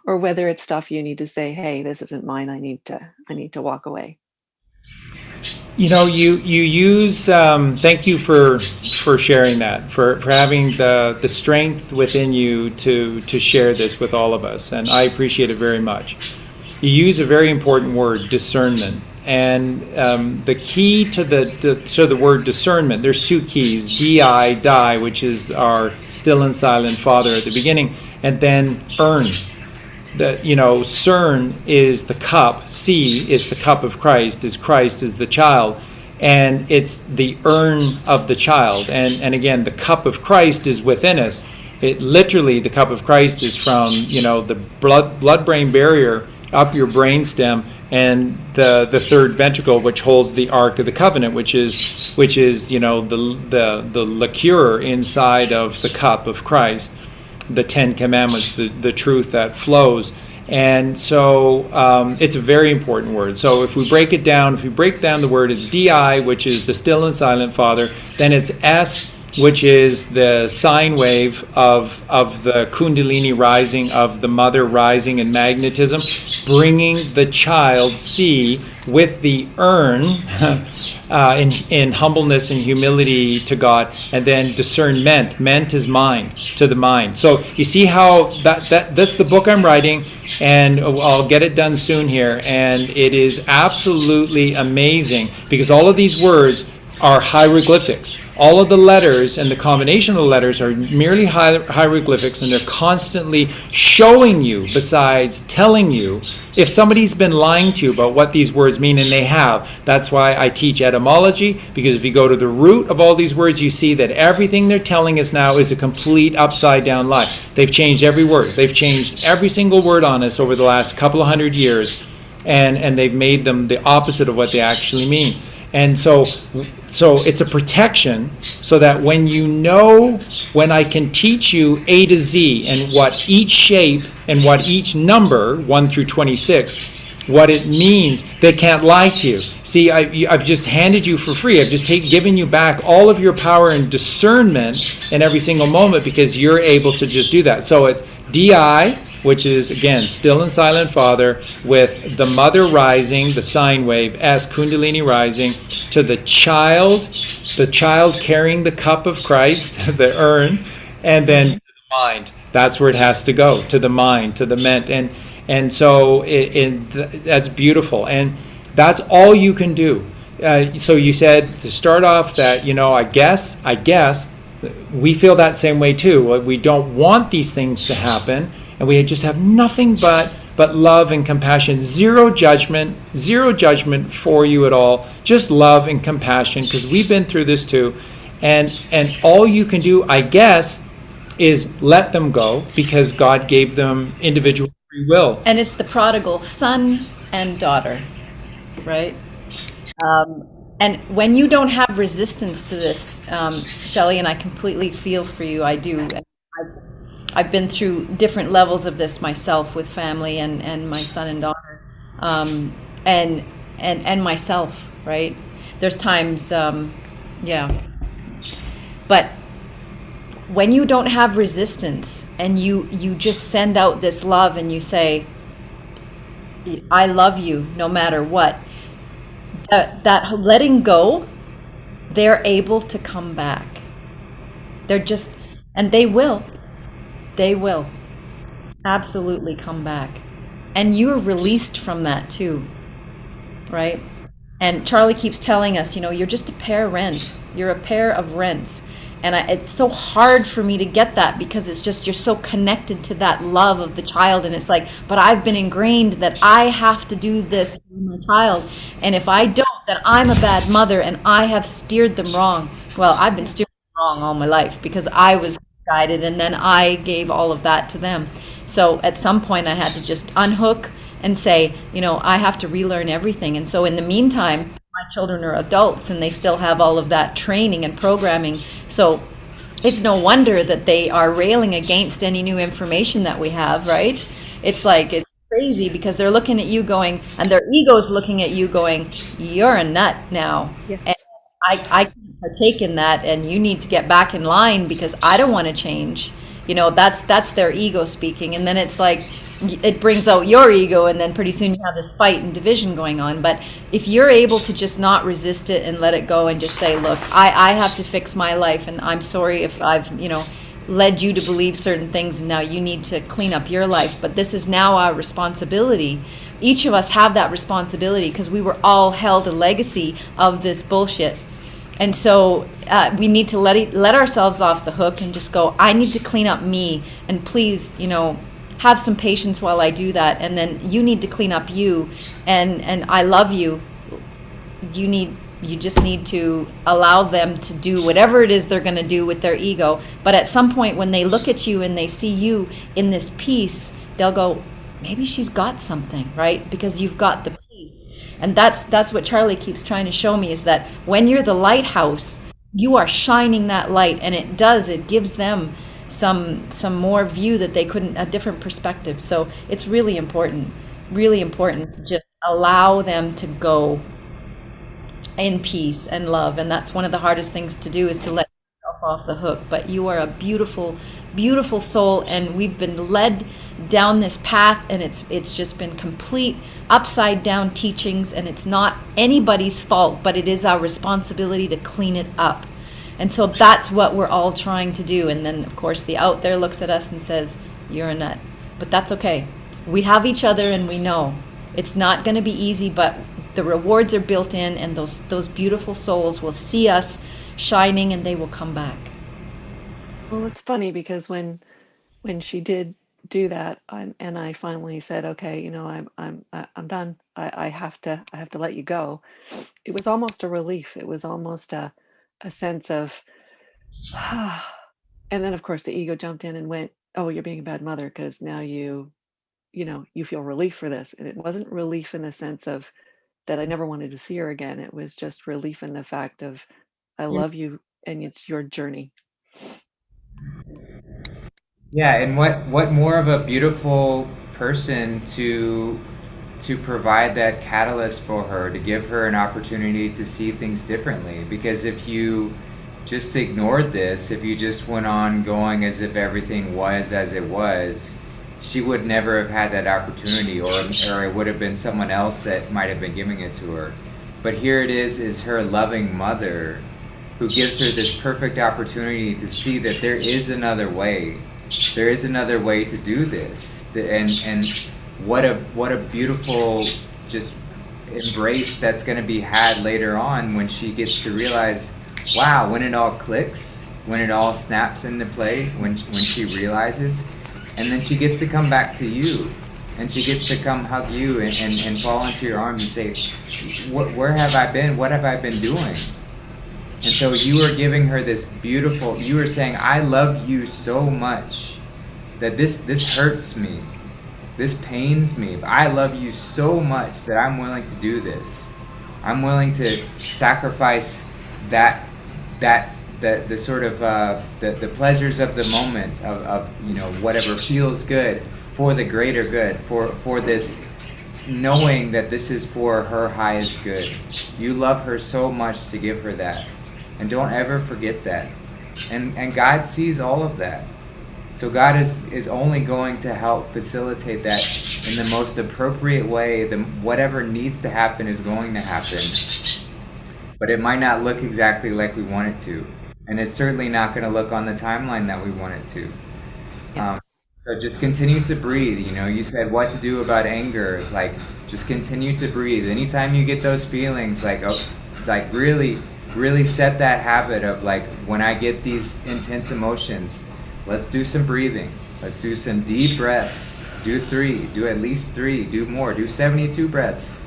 S5: or whether it's stuff you need to say, hey, this isn't mine. I need to walk away.
S3: You use. Thank you for sharing that, for having the strength within you to share this with all of us, and I appreciate it very much. You use a very important word, discernment, and the key to the word discernment. There's two keys: die, which is our still and silent Father at the beginning, and then earn. CERN is the cup, C is the cup of Christ, Christ is the child, and it's the urn of the child. And again, the cup of Christ is within us. It literally, the cup of Christ is from, the blood-brain barrier up your brainstem, and the third ventricle, which holds the Ark of the Covenant, which is the liqueur inside of the cup of Christ, the Ten Commandments, the truth that flows. And so it's a very important word. So if we break down the word, it's DI, which is the still and silent Father. Then it's S, which is the sine wave of the Kundalini rising, of the mother rising in magnetism, bringing the child, C, with the urn in humbleness and humility to God. And then discernment. Ment is mind, to the mind. So you see how this is the book I'm writing, and I'll get it done soon here. And it is absolutely amazing, because all of these words are hieroglyphics. All of the letters and the combination of the letters are merely hieroglyphics, and they're constantly showing you, besides telling you, if somebody's been lying to you about what these words mean, and they have. That's why I teach etymology, because if you go to the root of all these words, you see that everything they're telling us now is a complete upside down lie. They've changed every word. They've changed every single word on us over the last couple of hundred years, and they've made them the opposite of what they actually mean. And so it's a protection, so that when I can teach you A to Z, and what each shape and what each number, 1 through 26, what it means, they can't lie to you. See, I've just handed you for free. I've just given you back all of your power and discernment in every single moment, because you're able to just do that. So it's DI, which is, again, still and silent Father, with the mother rising, the sine wave, S, Kundalini rising, to the child carrying the cup of Christ, the urn, and then to the mind. That's where it has to go, to the mind, to the ment. And so that's beautiful. And that's all you can do. So you said to start off that, I guess, we feel that same way too. We don't want these things to happen. And we just have nothing but love and compassion. Zero judgment for you at all. Just love and compassion, because we've been through this too. And all you can do, I guess, is let them go, because God gave them individual free will.
S2: And it's the prodigal son and daughter, right? And when you don't have resistance to this, Shelley, and I completely feel for you, I do. I've been through different levels of this myself, with family and my son and daughter, and myself, right? There's times, but when you don't have resistance, and you just send out this love, and you say, I love you no matter what, that letting go, they're able to come back. And they will absolutely come back. And you're released from that too, right? And Charlie keeps telling us, you're just a pair rent. You're a pair of rents. And it's so hard for me to get that, because it's just, you're so connected to that love of the child. And it's like, but I've been ingrained that I have to do this for my child. And if I don't, then I'm a bad mother, and I have steered them wrong. Well, I've been steered wrong all my life, because I was guided, and then I gave all of that to them. So at some point I had to just unhook and say, I have to relearn everything. And so in the meantime, my children are adults, and they still have all of that training and programming. So it's no wonder that they are railing against any new information that we have, right? It's crazy, because they're looking at you going, and their ego's looking at you going, you're a nut now.
S5: Yes.
S2: And I can't partake in that, and you need to get back in line because I don't want to change. That's their ego speaking, and then it's like it brings out your ego, and then pretty soon you have this fight and division going on. But if you're able to just not resist it and let it go and just say, look, I have to fix my life, and I'm sorry if I've led you to believe certain things, and now you need to clean up your life, but this is now our responsibility. Each of us have that responsibility because we were all held a legacy of this bullshit. And so we need to let ourselves off the hook and just go, I need to clean up me, and please, have some patience while I do that. And then you need to clean up you, and I love you. You just need to allow them to do whatever it is they're going to do with their ego. But at some point when they look at you and they see you in this peace, they'll go, maybe she's got something, right? Because you've got the peace. And that's what Charlie keeps trying to show me, is that when you're the lighthouse, you are shining that light, and it gives them some more view that they couldn't, a different perspective. So it's really important to just allow them to go in peace and love. And that's one of the hardest things to do, is to let yourself off the hook. But you are a beautiful, beautiful soul, and we've been led down this path, and it's just been complete upside down teachings, and it's not anybody's fault, but it is our responsibility to clean it up. And so that's what we're all trying to do. And then of course the out there looks at us and says, you're a nut. But that's okay. We have each other, and we know it's not going to be easy, but the rewards are built in, and those beautiful souls will see us shining, and they will come back.
S5: Well, it's funny because when she did do that, and I finally said, okay, I'm done. I have to let you go. It was almost a relief. It was almost a sense of, and then of course the ego jumped in and went, oh, you're being a bad mother because now you feel relief for this. And it wasn't relief in the sense of that I never wanted to see her again. It was just relief in the fact of, I love you, and it's your journey.
S1: Yeah, and what more of a beautiful person to provide that catalyst for her, to give her an opportunity to see things differently. Because if you just ignored this, if you just went on going as if everything was as it was, she would never have had that opportunity, or it would have been someone else that might have been giving it to her. But here it is her loving mother who gives her this perfect opportunity to see that there is another way. There is another way to do this. And what a beautiful just embrace that's going to be had later on when she gets to realize, wow, when it all clicks, when it all snaps into play, when she realizes, and then she gets to come back to you, and she gets to come hug you and fall into your arms and say, where have I been? What have I been doing? And so you are giving her this beautiful, you are saying, I love you so much that this hurts me. This pains me. But I love you so much that I'm willing to do this. I'm willing to sacrifice the sort of the pleasures of the moment of whatever feels good for the greater good, for this knowing that this is for her highest good. You love her so much to give her that. And don't ever forget that. And God sees all of that. So God is only going to help facilitate that in the most appropriate way. Whatever needs to happen is going to happen. But it might not look exactly like we want it to. And it's certainly not going to look on the timeline that we want it to. So just continue to breathe. You said what to do about anger. Like, just continue to breathe. Anytime you get those feelings, like really set that habit of, like, when I get these intense emotions, let's do some breathing. Let's do some deep breaths. Do 3, do at least 3, do more, do 72 breaths.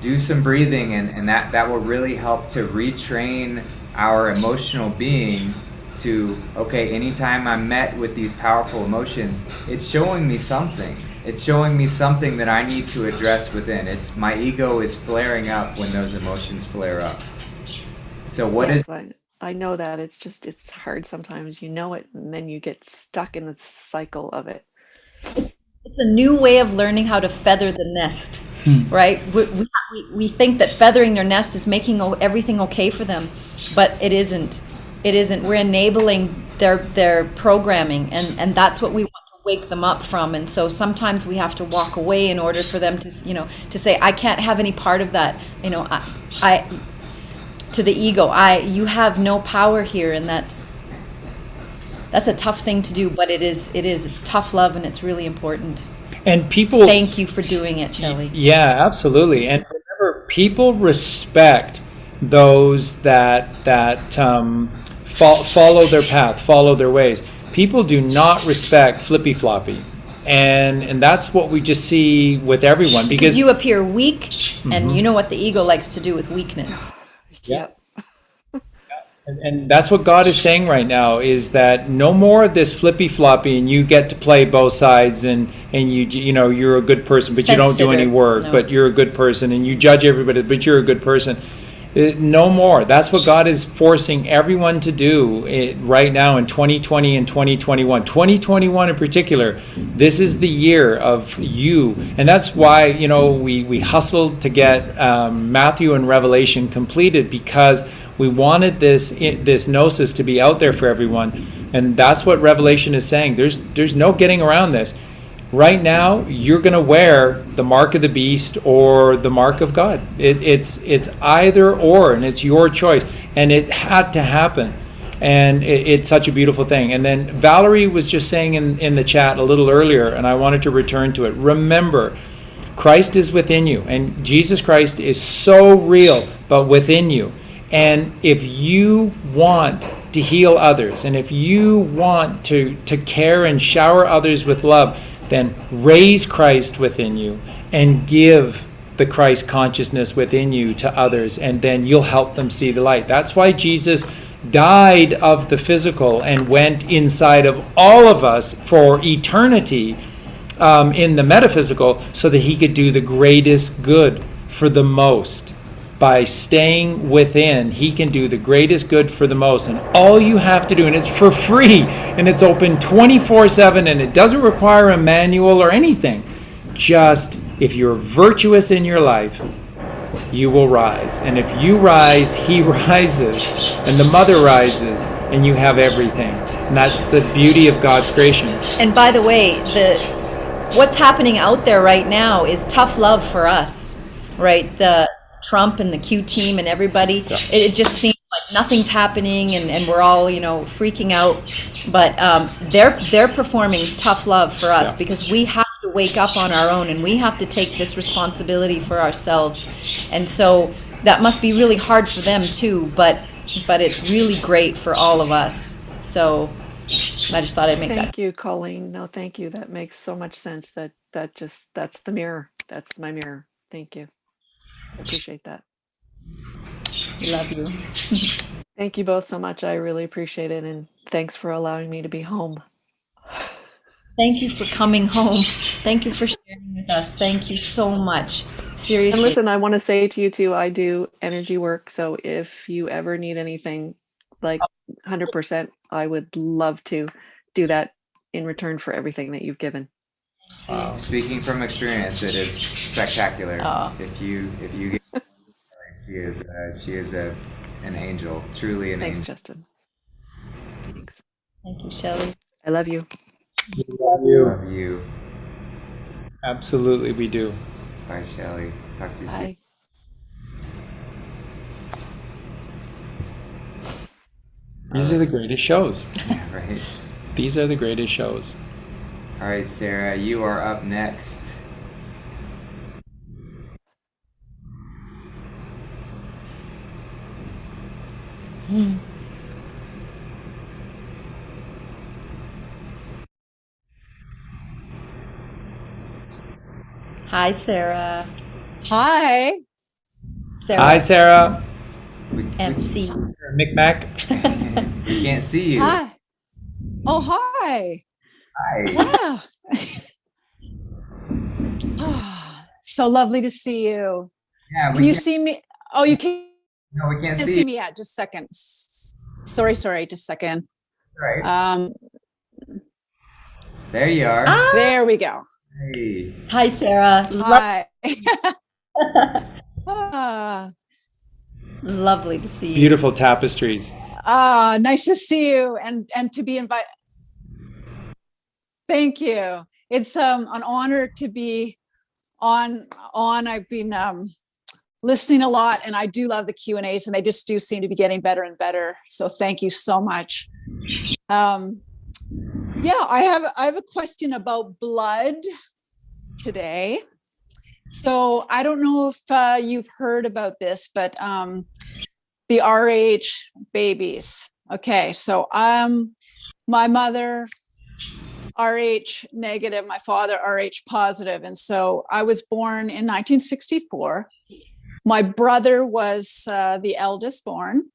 S1: Do some breathing, and that will really help to retrain our emotional being to, okay, anytime I'm met with these powerful emotions, it's showing me something. It's showing me something that I need to address within. It's my ego is flaring up when those emotions flare up. So what is
S5: I know that it's hard sometimes. You know it, and then you get stuck in the cycle of it.
S2: It's a new way of learning how to feather the nest, right? We think that feathering their nest is making everything okay for them, but it isn't. It isn't. We're enabling their programming, and that's what we want to wake them up from. And so sometimes we have to walk away in order for them to, to say, I can't have any part of that. I to the ego, you have no power here, and that's a tough thing to do, but it's tough love, and it's really important.
S3: And people,
S2: thank you for doing it, Shelley.
S3: Yeah, absolutely. And remember, people respect those that follow their path, follow their ways. People do not respect flippy floppy, and that's what we just see with everyone, because
S2: you appear weak, and you know what the ego likes to do with weakness.
S3: Yeah. And that's what God is saying right now, is that no more of this flippy floppy, and you get to play both sides, and you're a good person, but you don't do any work, but you're a good person, and you judge everybody, but you're a good person. No more. That's what God is forcing everyone to do right now in 2020 and 2021. 2021 in particular, this is the year of you. And that's why, we hustled to get Matthew and Revelation completed, because we wanted this gnosis to be out there for everyone. And that's what Revelation is saying. There's no getting around this. Right now, you're going to wear the mark of the beast or the mark of God. It's either or, and it's your choice. And it had to happen. And it's such a beautiful thing. And then Valerie was just saying in the chat a little earlier, and I wanted to return to it. Remember, Christ is within you, and Jesus Christ is so real, but within you. And if you want to heal others, and if you want to care and shower others with love, then raise Christ within you and give the Christ consciousness within you to others, and then you'll help them see the light. That's why Jesus died of the physical and went inside of all of us for eternity in the metaphysical, so that he could do the greatest good for the most. By staying within, he can do the greatest good for the most. And all you have to do, and it's for free, and it's open 24/7, and it doesn't require a manual or anything. Just, if you're virtuous in your life, you will rise. And if you rise, he rises, and the mother rises, and you have everything. And that's the beauty of God's creation.
S2: And by the way, what's happening out there right now is tough love for us, right? The Trump and the Q team and everybody, it just seems like nothing's happening, and we're all freaking out, but they're performing tough love for us, because we have to wake up on our own, and we have to take this responsibility for ourselves. And so that must be really hard for them too, but it's really great for all of us. So I just thought I'd make that.
S5: Thank you, Colleen. No, thank you. That makes so much sense. That's the mirror. That's my mirror. Thank you. I appreciate that.
S2: Love you.
S5: Thank you both so much. I really appreciate it. And thanks for allowing me to be home.
S2: Thank you for coming home. Thank you for sharing with us. Thank you so much. Seriously.
S5: And listen, I want to say to you too, I do energy work. So if you ever need anything, like 100%, I would love to do that in return for everything that you've given.
S1: Speaking from experience, it is spectacular. If you get she is an angel, truly an angel.
S5: Thanks, Justin. Thanks.
S2: Thank you, Shelley.
S5: I love you.
S1: Love you.
S3: Absolutely, we do.
S1: Bye, Shelley. Talk to you soon.
S3: These are the greatest shows.
S1: Yeah, right.
S3: These are the greatest shows.
S1: All right, Sarah, you are up next.
S2: Hi, Sarah.
S6: Hi.
S2: Sarah.
S3: Hi, Sarah.
S2: MC.
S3: Sarah Micmac.
S1: We can't see you.
S6: Hi. Oh, hi.
S1: Hi.
S6: Wow. So lovely to see you.
S1: Yeah,
S6: Can you see me? Oh, you can't.
S1: No, we can't
S6: see me yet. Just a second. Sorry. Just a second.
S1: Right. There you are.
S6: There we go.
S1: Hey.
S2: Hi, Sarah.
S6: Hi. Ah,
S2: Lovely to see you.
S3: Beautiful tapestries.
S6: nice to see you and to be invited. Thank you. It's an honor to be on. I've been listening a lot, and I do love the Q&As, and they just do seem to be getting better and better. So thank you so much. Yeah, I have a question about blood today. So I don't know if you've heard about this, but the RH babies. Okay, so my mother RH negative, my father RH positive, and so I was born in 1964. My brother was the eldest born,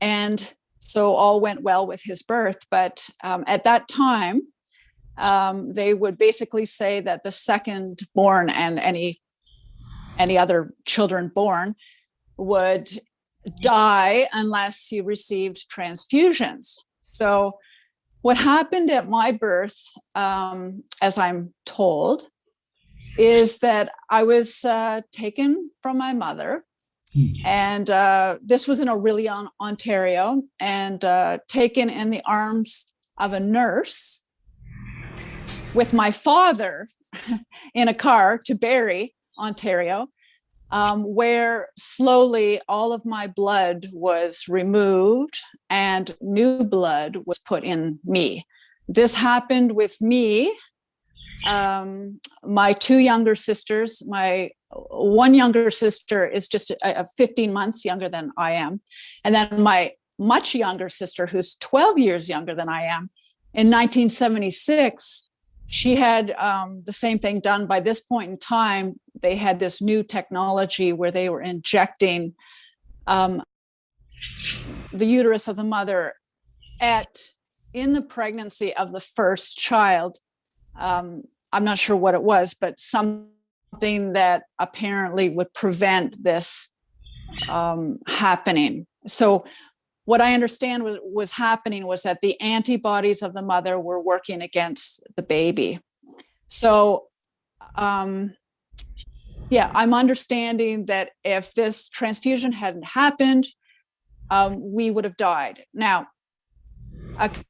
S6: and so all went well with his birth. But at that time, they would basically say that the second born and any other children born would die unless you received transfusions. So what happened at my birth, as I'm told, is that I was taken from my mother, and this was in Orillia, Ontario, and taken in the arms of a nurse with my father in a car to Barrie, Ontario, where slowly all of my blood was removed and new blood was put in me. This happened with me, my two younger sisters. My one younger sister is just 15 months younger than I am. And then my much younger sister, who's 12 years younger than I am, in 1976, she had the same thing done. By this point in time, they had this new technology where they were injecting the uterus of the mother in the pregnancy of the first child. I'm not sure what it was, but something that apparently would prevent this happening. So what I understand was happening was that the antibodies of the mother were working against the baby. So, yeah, I'm understanding that if this transfusion hadn't happened, we would have died. Now, a couple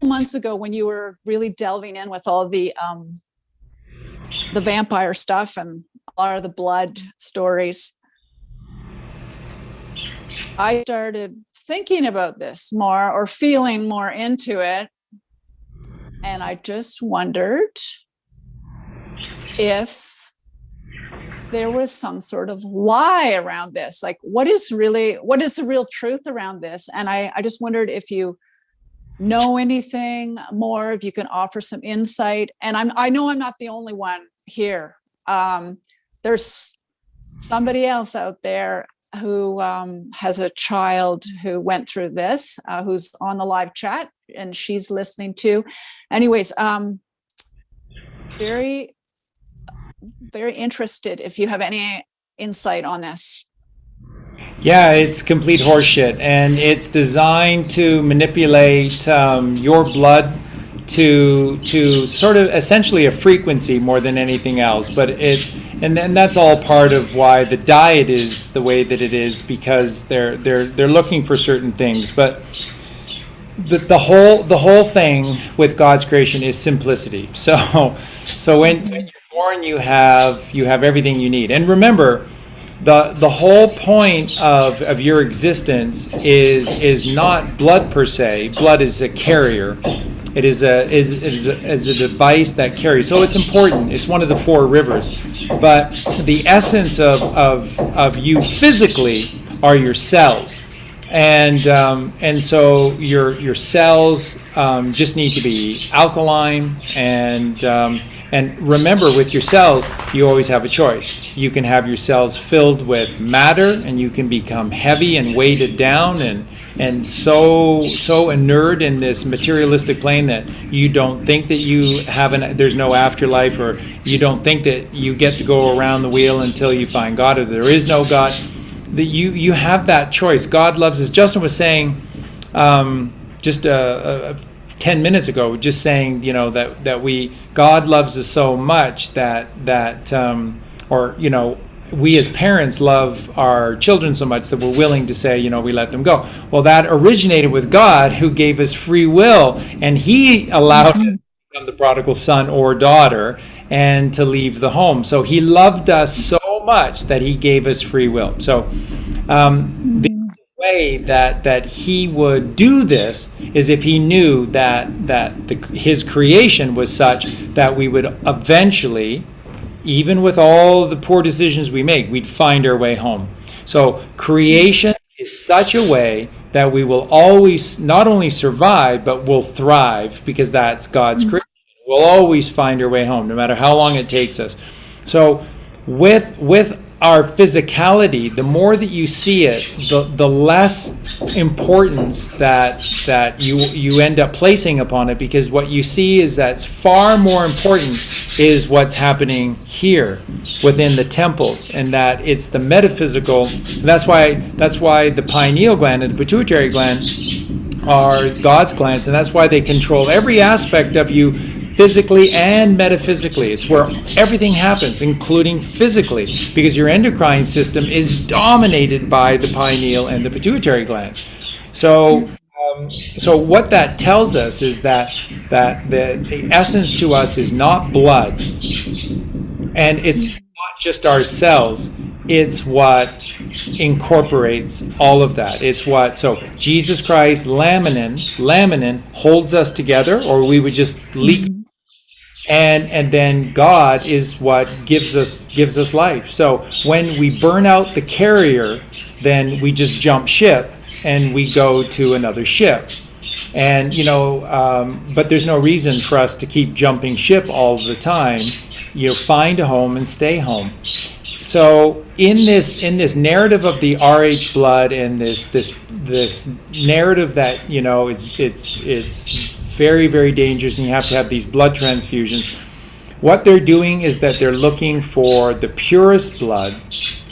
S6: months ago, when you were really delving in with all the vampire stuff and a lot of the blood stories, I started thinking about this more, or feeling more into it. And I just wondered if there was some sort of lie around this. Like, what is the real truth around this? And I just wondered if you know anything more, if you can offer some insight. And I know I'm not the only one here. There's somebody else out there who has a child who went through this, who's on the live chat, and she's listening too. Anyways, very, very interested if you have any insight on this.
S3: Yeah, it's complete horseshit, and it's designed to manipulate your blood to sort of essentially a frequency more than anything else. But and then that's all part of why the diet is the way that it is, because they're looking for certain things. But the whole thing with God's creation is simplicity. So when you're born, you have everything you need. And remember, the whole point of your existence is not blood per se. Blood is a carrier. It is a device that carries. So it's important. It's one of the four rivers. But the essence of you physically are your cells. And so your cells just need to be alkaline, and remember, with your cells, you always have a choice. You can have your cells filled with matter, and you can become heavy and weighted down and so inured in this materialistic plane that you don't think that you there's no afterlife, or you don't think that you get to go around the wheel until you find God, or there is no God. That you have that choice. God loves us. Justin was saying just 10 10 minutes ago, just saying, that God loves us so much that we as parents love our children so much that we're willing to say, we let them go. Well, that originated with God, who gave us free will, and he allowed us to become the prodigal son or daughter and to leave the home. So he loved us so much that he gave us free will. So the way that he would do this is if he knew that his creation was such that we would eventually, even with all the poor decisions we make, we'd find our way home. So creation is such a way that we will always not only survive, but will thrive, because that's God's creation. We'll always find our way home, no matter how long it takes us. So with our physicality, the more that you see it, the less importance that you end up placing upon it, because what you see is that's far more important is what's happening here within the temples, and that it's the metaphysical. And that's why the pineal gland and the pituitary gland are God's glands, and that's why they control every aspect of you, physically and metaphysically. It's where everything happens, including physically, because your endocrine system is dominated by the pineal and the pituitary glands. So what that tells us is that the essence to us is not blood, and it's not just our cells. It's what incorporates all of that. It's what, so Jesus Christ, laminin holds us together, or we would just leak. And then God is what gives us life. So when we burn out the carrier, then we just jump ship and we go to another ship. And but there's no reason for us to keep jumping ship all the time. Find a home and stay home. So in this narrative of the RH blood, and this narrative that it's very, very dangerous, and you have to have these blood transfusions. What they're doing is that they're looking for the purest blood,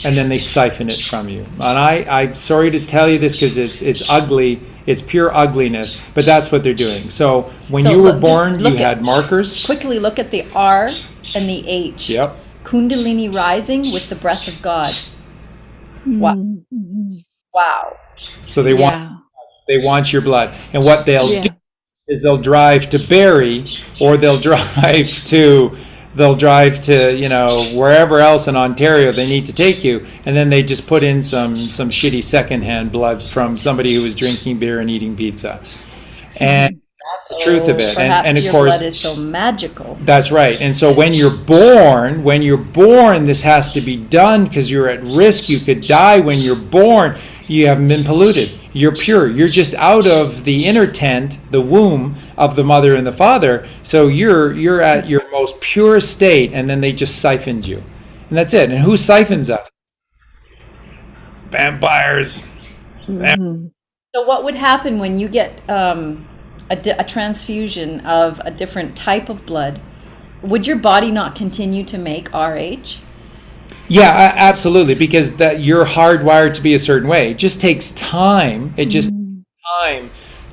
S3: and then they siphon it from you. And I'm sorry to tell you this, because it's ugly, it's pure ugliness, but that's what they're doing. So when you were born, you had markers.
S2: Quickly look at the R and the H.
S3: Yep.
S2: Kundalini rising with the breath of God. Wow. Wow.
S3: So they want your blood, and what they'll do is they'll drive to Barrie, or they'll drive to wherever else in Ontario they need to take you, and then they just put in some shitty secondhand blood from somebody who was drinking beer and eating pizza, and that's the truth of it.
S2: Perhaps
S3: and of
S2: your
S3: course,
S2: blood is so magical.
S3: That's right. And so when you're born, this has to be done, because you're at risk. You could die when you're born. You haven't been polluted. You're pure. You're just out of the inner tent, the womb of the mother and the father. So you're at your most pure state, and then they just siphoned you. And that's it. And who siphons us? Vampires.
S2: So what would happen when you get a transfusion of a different type of blood? Would your body not continue to make RH?
S3: Yeah, absolutely, because that you're hardwired to be a certain way. It just takes time. It just takes time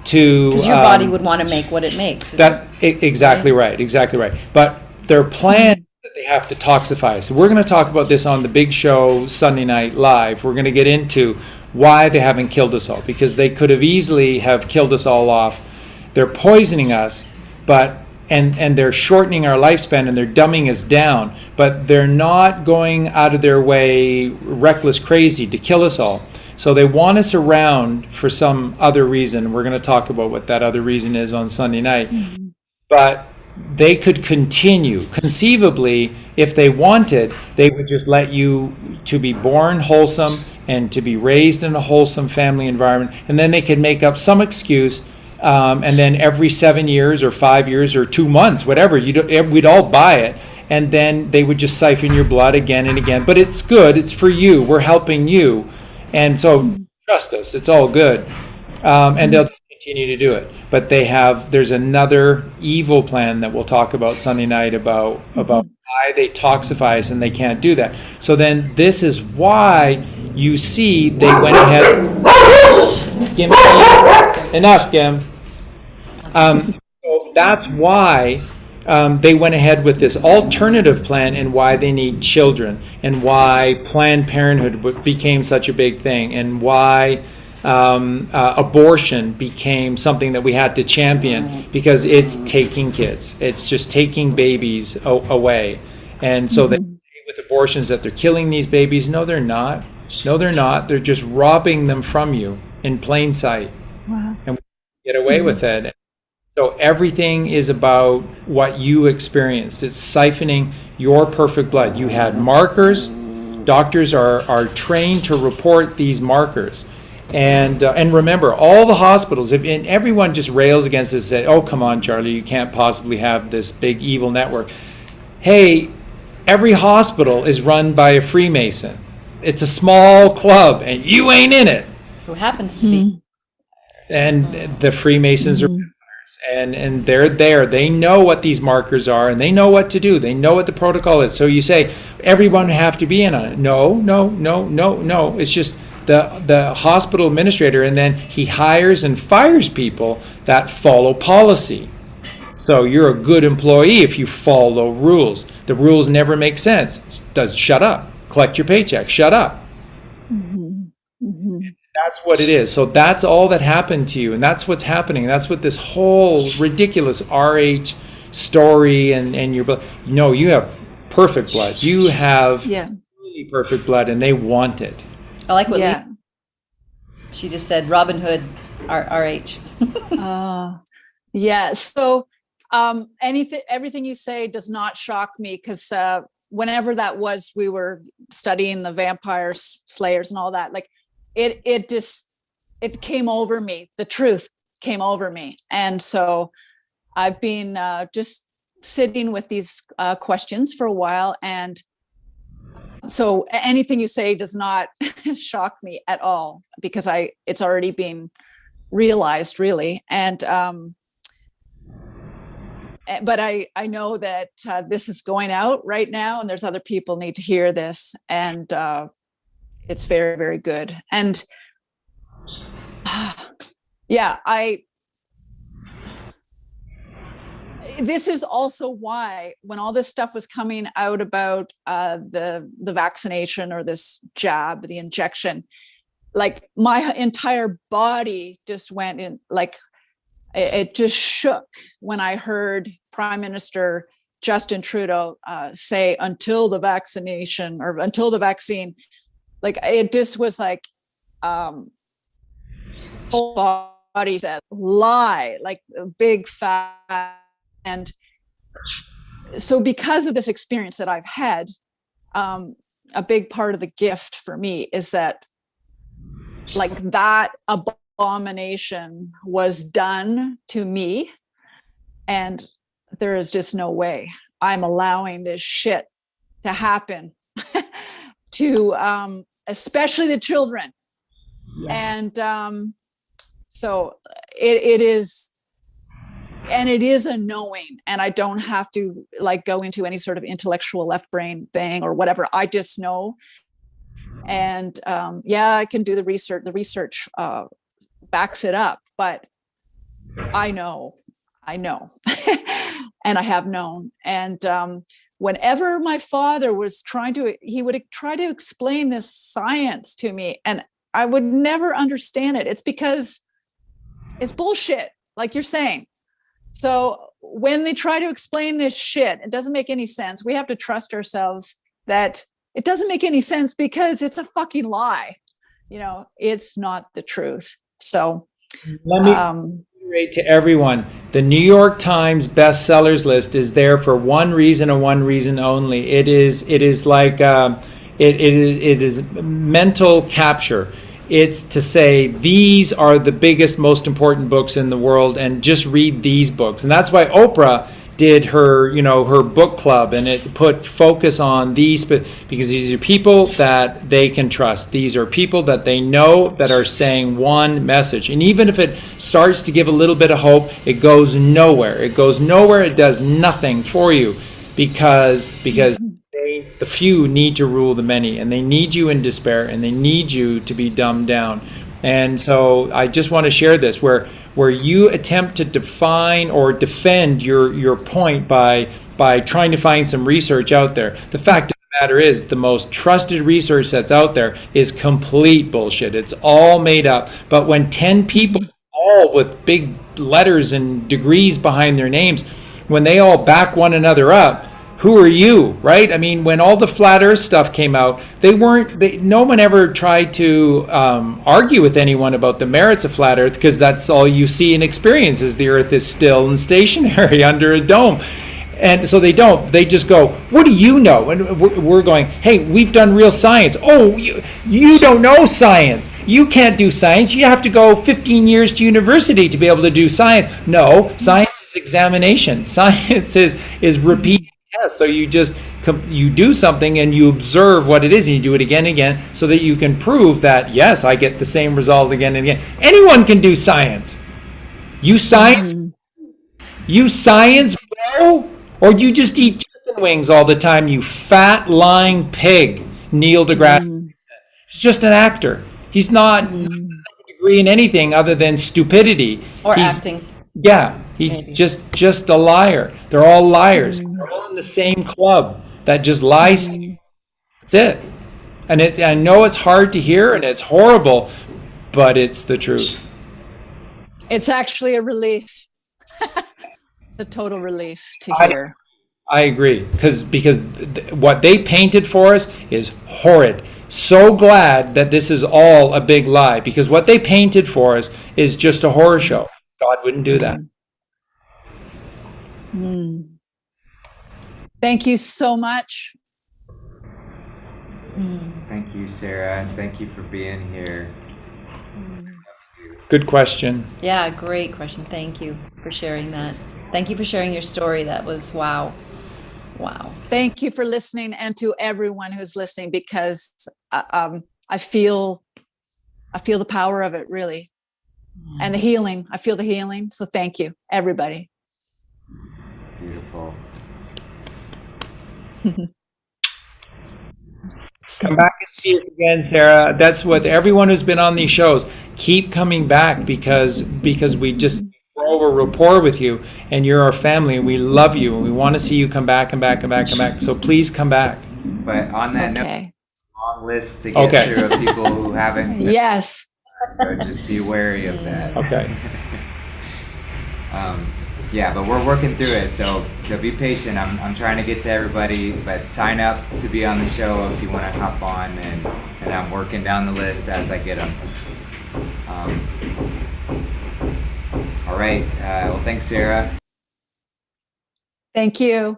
S3: to.
S2: Because your body would want to make what it makes.
S3: Exactly right. Exactly right. But their plan that they have to toxify. So we're going to talk about this on the big show Sunday Night Live. We're going to get into why they haven't killed us all, because they could have easily have killed us all off. They're poisoning us, but and they're shortening our lifespan, and they're dumbing us down, but they're not going out of their way reckless crazy to kill us all. So they want us around for some other reason. We're going to talk about what that other reason is on Sunday night. But they could continue. Conceivably, if they wanted, they would just let you to be born wholesome and to be raised in a wholesome family environment, and then they could make up some excuse. And then every 7 years or 5 years or 2 months, whatever, we'd all buy it. And then they would just siphon your blood again and again. But it's good. It's for you. We're helping you. And so trust us. It's all good. And they'll continue to do it. But there's another evil plan that we'll talk about Sunday night about why they toxify us, and they can't do that. So then this is why you see they went ahead. Enough, Gim. That's why they went ahead with this alternative plan, and why they need children, and why Planned Parenthood became such a big thing, and why abortion became something that we had to champion, because it's taking kids. It's just taking babies away. And so they say with abortions that they're killing these babies. No, they're not. No, they're not. They're just robbing them from you in plain sight.
S5: Wow.
S3: And we get away with it. So everything is about what you experienced. It's siphoning your perfect blood. You had markers. Doctors are trained to report these markers. And remember, all the hospitals, and everyone just rails against this, say, oh, come on, Charlie, you can't possibly have this big evil network. Hey, every hospital is run by a Freemason. It's a small club, and you ain't in it.
S2: Who happens to be.
S3: And the Freemasons are and they're there. They know what these markers are, and they know what to do. They know what the protocol is. So you say everyone have to be in on it. No. It's just the hospital administrator, and then he hires and fires people that follow policy. So you're a good employee if you follow rules. The rules never make sense. Shut up. Collect your paycheck. Shut up. That's what it is. So that's all that happened to you, and that's what's happening. That's what this whole ridiculous RH story and your blood. No, you have perfect blood. You have really perfect blood, and they want it.
S2: I like what she just said. Robin Hood, RH.
S6: Yeah. So everything you say does not shock me, because whenever that was, we were studying the vampire slayers and all that. Like it came over me. The truth came over me, and so I've been just sitting with these questions for a while, and so anything you say does not shock me at all, because it's already been realized, really. And but I know that this is going out right now, and there's other people need to hear this, and it's very, very good. And this is also why, when all this stuff was coming out about the vaccination, or this jab, the injection, like my entire body just went in, like it just shook when I heard Prime Minister Justin Trudeau say, until the vaccination, or until the vaccine. Like it just was like whole body said lie, like a big fat. And so because of this experience that I've had, a big part of the gift for me is that, like, that abomination was done to me, and there is just no way I'm allowing this shit to happen to especially the children. Yes. And so it is, and it is a knowing, and I don't have to like go into any sort of intellectual left brain thing or whatever. I just know. And I can do the research. The research backs it up, but I know, and I have known. And whenever my father was he would try to explain this science to me, and I would never understand it. It's because it's bullshit, like you're saying. So when they try to explain this shit, it doesn't make any sense. We have to trust ourselves that it doesn't make any sense, because it's a fucking lie. It's not the truth. So
S3: let me reiterate to everyone, the New York Times bestsellers list is there for one reason and one reason only. It is like it is mental capture. It's to say, these are the biggest, most important books in the world, and just read these books. And that's why Oprah did her book club, and it put focus on these, because these are people that they can trust. These are people that they know that are saying one message. And even if it starts to give a little bit of hope, it goes nowhere. It does nothing for you, because the few need to rule the many, and they need you in despair, and they need you to be dumbed down. And so I just want to share this, where where you attempt to define or defend your point by trying to find some research out there. The fact of the matter is, the most trusted research that's out there is complete bullshit. It's all made up. But when 10 people, all with big letters and degrees behind their names, when they all back one another up, who are you, right? I mean, when all the flat Earth stuff came out, no one ever tried to argue with anyone about the merits of flat Earth, because that's all you see and experience is the Earth is still and stationary under a dome. And so they don't. They just go, what do you know? And we're going, hey, we've done real science. Oh, you don't know science. You can't do science. You have to go 15 years to university to be able to do science. No, science is examination. Science is repeating tests. So you do something and you observe what it is, and you do it again and again, so that you can prove that, yes, I get the same result again and again. Anyone can do science. You science, bro? Or you just eat chicken wings all the time, you fat, lying pig, Neil deGrasse Tyson. He's just an actor. He's not a degree in anything other than stupidity.
S2: Or acting.
S3: Yeah, he's just a liar. They're all liars. They're all in the same club that just lies to you. That's it. And I know it's hard to hear and it's horrible, but it's the truth.
S6: It's actually a relief. A total relief to hear.
S3: I agree, because what they painted for us is horrid. So glad that this is all a big lie, because what they painted for us is just a horror show. God wouldn't do that.
S6: Thank you so much.
S1: Thank you, Sarah. Thank you for being here.
S3: Good question.
S2: Yeah, great question. Thank you for sharing that. Thank you for sharing your story. That was wow.
S6: Thank you for listening, and to everyone who's listening, because I feel the power of it, really, and the healing. I feel the healing. So thank you, everybody.
S1: Beautiful.
S3: Come back and see us again, Sarah. That's what everyone who's been on these shows, keep coming back, because we just grow a rapport with you, and you're our family, and we love you, and we want to see you come back and back and back and back. So please come back.
S1: But on that note, long list to get through of people who haven't.
S6: Yes.
S1: So just be wary of that.
S3: Okay.
S1: Yeah, but we're working through it, so be patient. I'm trying to get to everybody, but sign up to be on the show if you want to hop on, and I'm working down the list as I get them. All right. Well, thanks, Sarah.
S6: Thank you.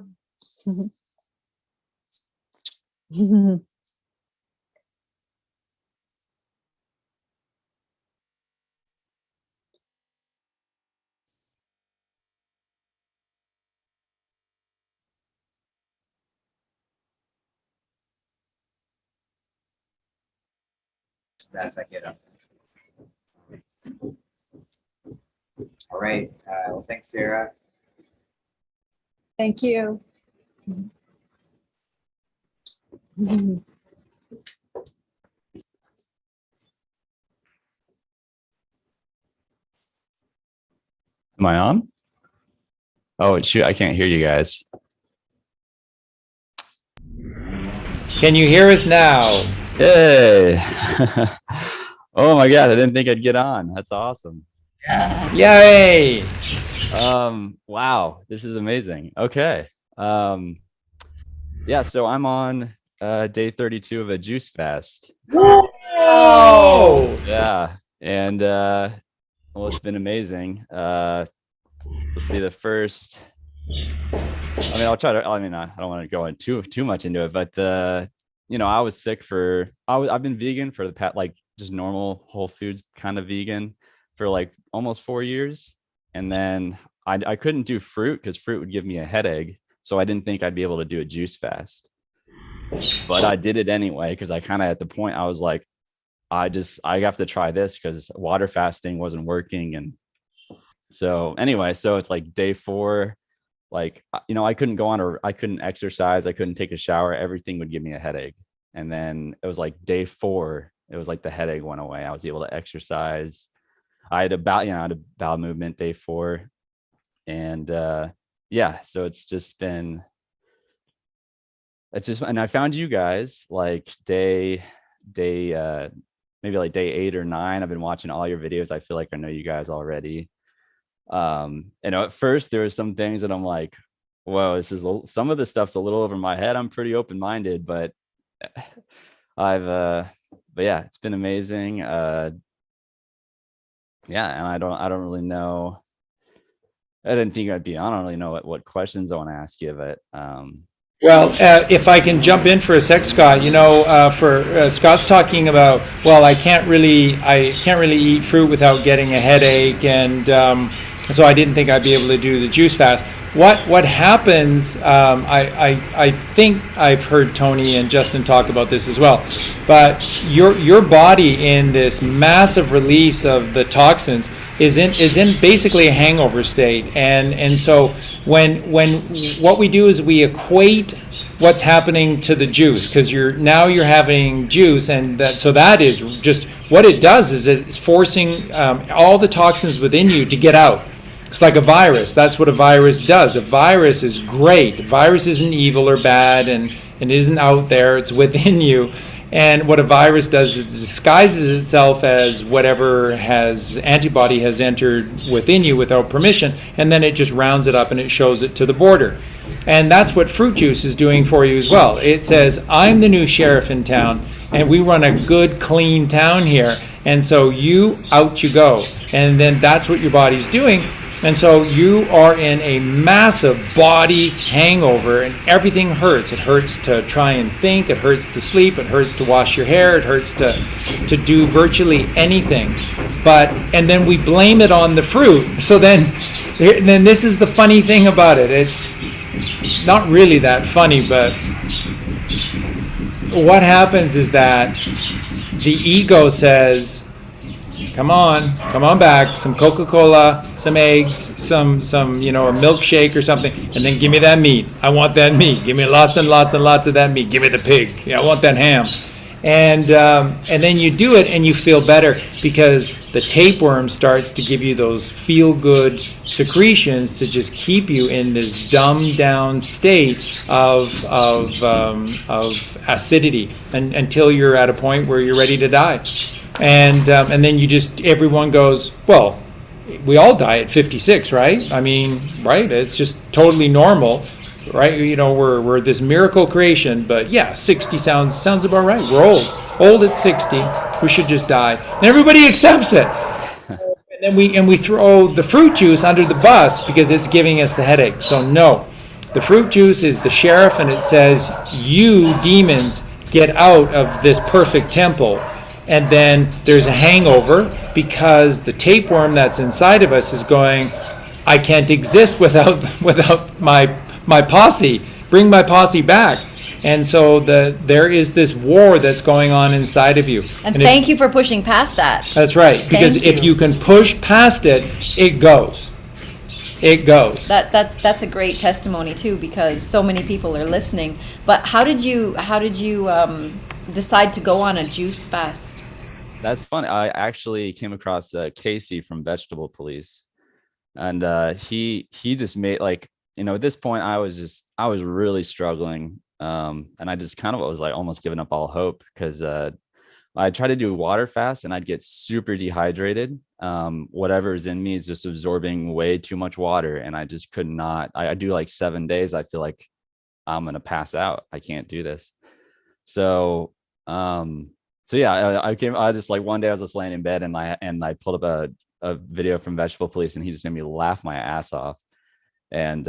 S1: As I get them. All right. Well, thanks, Sarah.
S6: Thank you.
S7: Am I on? Oh, shoot, I can't hear you guys.
S3: Can you hear us now?
S7: Yay! Oh my God, I didn't think I'd get on. That's awesome.
S3: Yay!
S7: Wow, this is amazing. Okay. Yeah, so I'm on day 32 of a juice fast.
S3: Whoa!
S7: Yeah, and well, it's been amazing. Let's see, the first. I mean, I'll try to. I mean, I don't want to go in too much into it, but I was sick for. I've been vegan for the past, like, just normal whole foods kind of vegan for like almost 4 years, and then I couldn't do fruit because fruit would give me a headache, so I didn't think I'd be able to do a juice fast. But I did it anyway because I kind of, at the point, I was like, I have to try this because water fasting wasn't working. And so anyway, so it's like day 4, like, I couldn't go on, or I couldn't exercise, I couldn't take a shower, everything would give me a headache. And then it was like day 4, it was like the headache went away, I was able to exercise. I had I had a bowel movement day 4, and yeah, so and I found you guys like day maybe like day 8 or 9. I've been watching all your videos. I feel like I know you guys already. And at first there were some things that I'm like, whoa, some of the stuff's a little over my head. I'm pretty open-minded, but but yeah, it's been amazing. Yeah, and I don't really know. I didn't think I'd be on. I don't really know what questions I want to ask you, but
S3: Well, if I can jump in for a sec, Scott, for Scott's talking about, well, I can't really eat fruit without getting a headache, and so I didn't think I'd be able to do the juice fast. What happens? I think I've heard Tony and Justin talk about this as well, but your body in this massive release of the toxins is in basically a hangover state, and so when what we do is we equate what's happening to the juice, because you're having juice, and that is just what it does is it's forcing all the toxins within you to get out. It's like a virus. That's what a virus does. A virus is great. A virus isn't evil or bad, and it isn't out there. It's within you. And what a virus does is it disguises itself as whatever antibody has entered within you without permission, and then it just rounds it up and it shows it to the border. And that's what fruit juice is doing for you as well. It says, I'm the new sheriff in town, and we run a good, clean town here. And so out you go. And then that's what your body's doing. And so you are in a massive body hangover, and everything hurts. It hurts to try and think. It hurts to sleep. It hurts to wash your hair. It hurts to do virtually anything. And then we blame it on the fruit. So then this is the funny thing about it. It's not really that funny, but what happens is that the ego says, come on back, some Coca-Cola, some eggs, some a milkshake or something, and then give me that meat. I want that meat. Give me lots and lots and lots of that meat. Give me the pig. Yeah, I want that ham. And then you do it and you feel better, because the tapeworm starts to give you those feel-good secretions to just keep you in this dumbed down state of acidity until you're at a point where you're ready to die. And then everyone goes, well, we all die at 56, right? I mean, right? It's just totally normal, right? We're this miracle creation, but yeah, 60 sounds about right. We're old at 60. We should just die, and everybody accepts it. And then we throw the fruit juice under the bus because it's giving us the headache. So no, the fruit juice is the sheriff, and it says, you demons, get out of this perfect temple. And then there's a hangover because the tapeworm that's inside of us is going, I can't exist without my posse. Bring my posse back. And so there is this war that's going on inside of you.
S2: And thank you for pushing past that.
S3: That's right. Because if you can push past it, it goes. It goes.
S2: That's a great testimony too, because so many people are listening. But how did you decide to go on a juice fast?
S7: That's funny. I actually came across Casey from Vegetable Police, and he just made, like, at this point I was really struggling, and I just kind of was like almost giving up all hope, because I tried to do water fast and I'd get super dehydrated. Whatever is in me is just absorbing way too much water, and I just could not. I do like 7 days. I feel like I'm gonna pass out. I can't do this. So yeah, I just like one day I was just laying in bed, and I pulled up a video from Vegetable Police, and he just made me laugh my ass off. And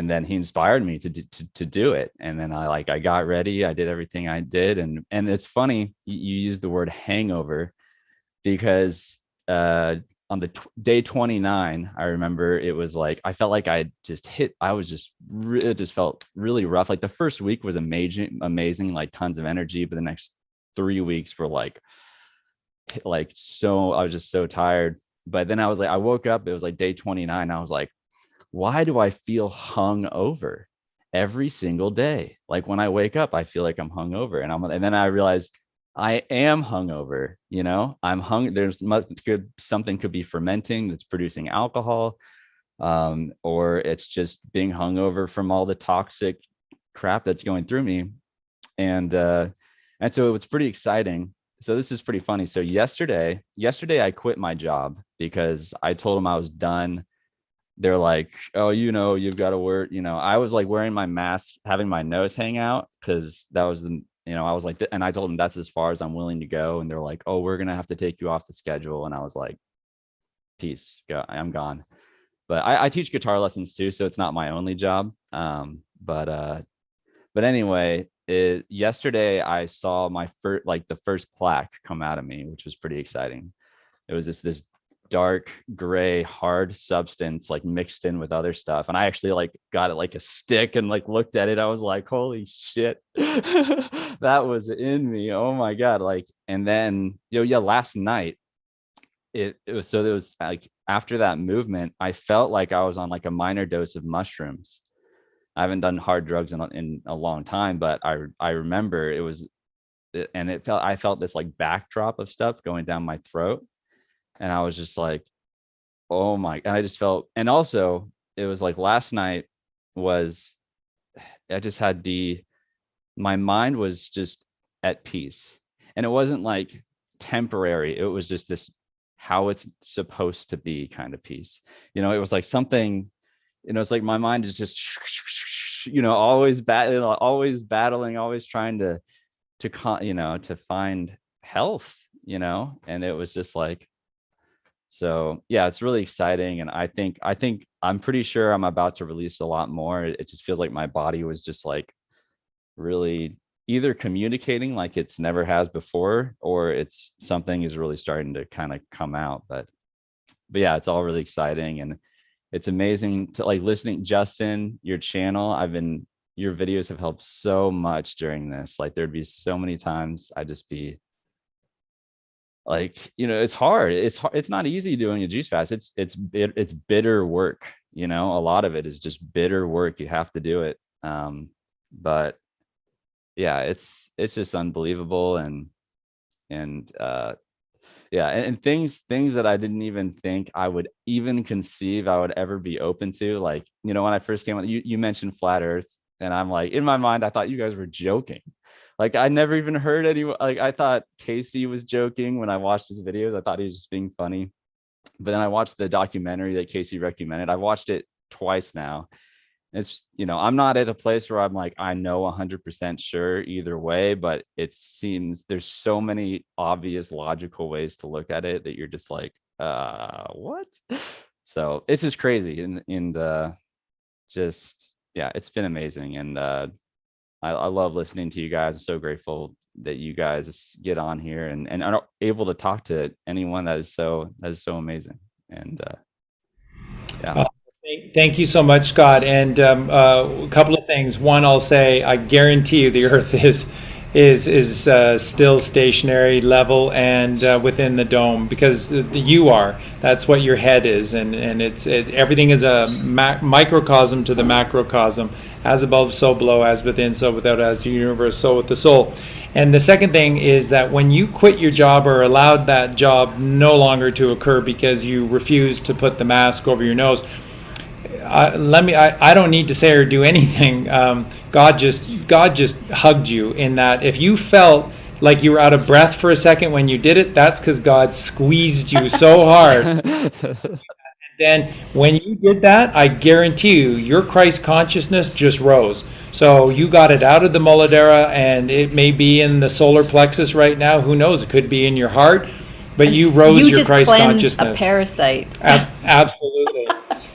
S7: then he inspired me to do it. And then I got ready. I did everything I did. And it's funny, you used the word hangover, because on the day 29, I remember it was like, I felt like it just felt really rough. Like the first week was amazing, like tons of energy, but the next 3 weeks were like so, I was just so tired. But then I woke up, it was like day 29. I was like, why do I feel hung over every single day? Like when I wake up, I feel like I'm hung over. And then I realized I am hungover, you know, I'm there's something could be fermenting that's producing alcohol, or it's just being hungover from all the toxic crap that's going through me. And so it was pretty exciting. So this is pretty funny. So yesterday I quit my job because I told them I was done. They're like, oh, you know, you've got to work, you know. I was like wearing my mask, having my nose hang out, because that was the, you know, I was like, and I told them that's as far as I'm willing to go. And they're like, oh, we're gonna have to take you off the schedule. And I was like, peace, go, I'm gone. But I teach guitar lessons too, so it's not my only job. But anyway, yesterday I saw my the first plaque come out of me, which was pretty exciting. It was this dark gray hard substance like mixed in with other stuff, and I actually like got it like a stick and like looked at it. I was like, holy shit. That was in me. Oh my god. Like, and then last night it was like after that movement, I felt like I was on like a minor dose of mushrooms. I haven't done hard drugs in a long time, but I remember it was, and I felt this like backdrop of stuff going down my throat. And I was just like, oh my, and I just felt, and also it was like last night I just had my mind was just at peace. And it wasn't like temporary. It was just this, how it's supposed to be kind of peace. You know, it was like something, you know, it's like my mind is just, you know, always battling, always trying to find health, you know, and it was just like, so yeah, it's really exciting. And I think I'm pretty sure I'm about to release a lot more. It just feels like my body was just like really either communicating like it's never has before, or it's something is really starting to kind of come out. But yeah, it's all really exciting. And it's amazing to like listening, Justin, your channel. Your videos have helped so much during this. Like there'd be so many times I'd just be like, you know, it's hard. It's not easy doing a juice fast. It's bitter work. You know, a lot of it is just bitter work. You have to do it. But yeah, it's just unbelievable. And yeah, and things that I didn't even think I would even conceive I would ever be open to. Like, you know, when I first came on, you mentioned flat earth, and I'm like, in my mind, I thought you guys were joking. Like, I never even heard anyone, like, I thought Casey was joking when I watched his videos. I thought he was just being funny. But then I watched the documentary that Casey recommended. I watched it twice now. It's, you know, I'm not at a place where I'm like, I know 100% sure either way, but it seems there's so many obvious logical ways to look at it that you're just like, what? So it's just crazy. And just, yeah, it's been amazing. And I love listening to you guys. I'm so grateful that you guys get on here and are able to talk to anyone that is so amazing. And yeah.
S3: Thank you so much, Scott. And a couple of things. One, I'll say, I guarantee you the Earth is still stationary, level, and within the dome, because you are. That's what your head is, and everything is a microcosm to the macrocosm. As above, so below, as within, so without, as the universe, so with the soul. And the second thing is that when you quit your job or allowed that job no longer to occur because you refused to put the mask over your nose, I don't need to say or do anything. God just hugged you, in that if you felt like you were out of breath for a second when you did it, that's because God squeezed you so hard. Then when you did that, I guarantee you, your Christ consciousness just rose. So you got it out of the Muladhara, and it may be in the solar plexus right now. Who knows? It could be in your heart, but you rose your Christ consciousness.
S2: You just cleansed a parasite.
S3: Absolutely.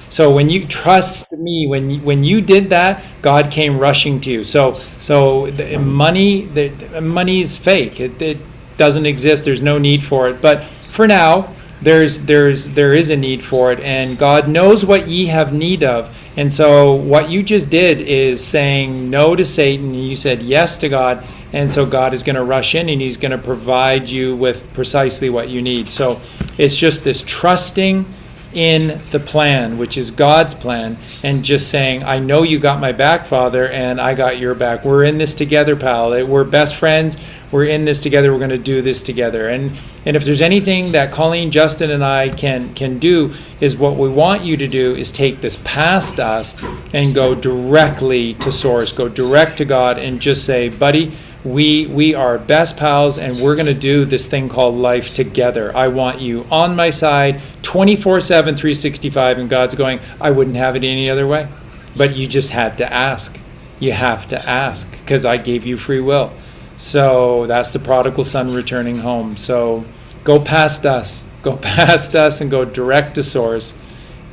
S3: So when you trust me, when you did that, God came rushing to you. So the money's fake. It doesn't exist. There's no need for it. But for now, there is a need for it, and God knows what ye have need of. And so what you just did is saying no to Satan, and you said yes to God. And so God is going to rush in, and he's going to provide you with precisely what you need. So it's just this trusting in the plan, which is God's plan, and just saying, I know you got my back, Father, and I got your back. We're in this together, pal. We're best friends. We're in this together. We're going to do this together. And if there's anything that Colleen, Justin, and I can do, is what we want you to do is take this past us and go directly to source, go direct to God, and just say, buddy, we are best pals, and we're going to do this thing called life together. I want you on my side 24/7, 365. And God's going, I wouldn't have it any other way. But you just had to ask. You have to ask, because I gave you free will. So that's the prodigal son returning home. So go past us. Go past us and go direct to source.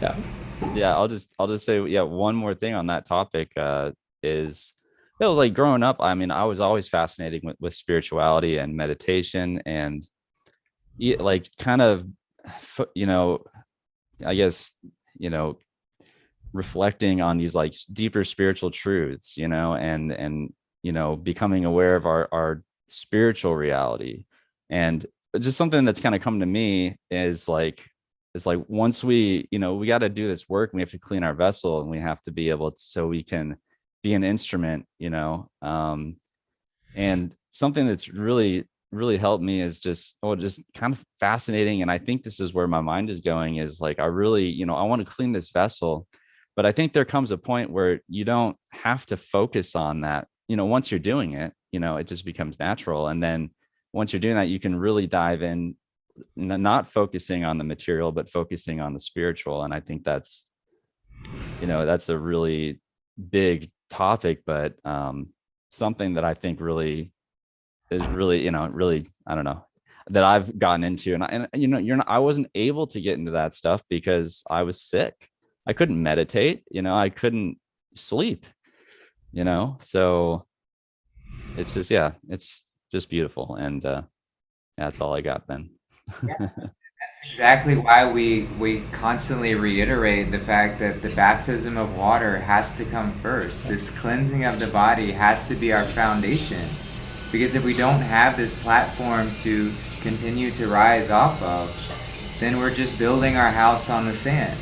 S3: Yeah.
S7: Yeah, I'll just say, yeah, one more thing on that topic is, it was like growing up, I mean, I was always fascinated with spirituality and meditation, and like kind of, I guess, reflecting on these like deeper spiritual truths, and becoming aware of our spiritual reality. And just something that's kind of come to me is like, once we got to do this work, we have to clean our vessel, and we have to be able to, so we can be an instrument, and something that's really helped me is just kind of fascinating. And I think this is where my mind is going, is like, I really, I want to clean this vessel, but I think there comes a point where you don't have to focus on that. Once you're doing it, it just becomes natural. And then once you're doing that, you can really dive in, not focusing on the material, but focusing on the spiritual. And I think that's a really big topic, but something that I think really is really, I don't know, that I've gotten into. And I wasn't able to get into that stuff because I was sick. I couldn't meditate, I couldn't sleep, so it's just, yeah, it's just beautiful. And that's all I got then.
S1: That's exactly why we constantly reiterate the fact that the baptism of water has to come first. This cleansing of the body has to be our foundation, because if we don't have this platform to continue to rise off of, then we're just building our house on the sand.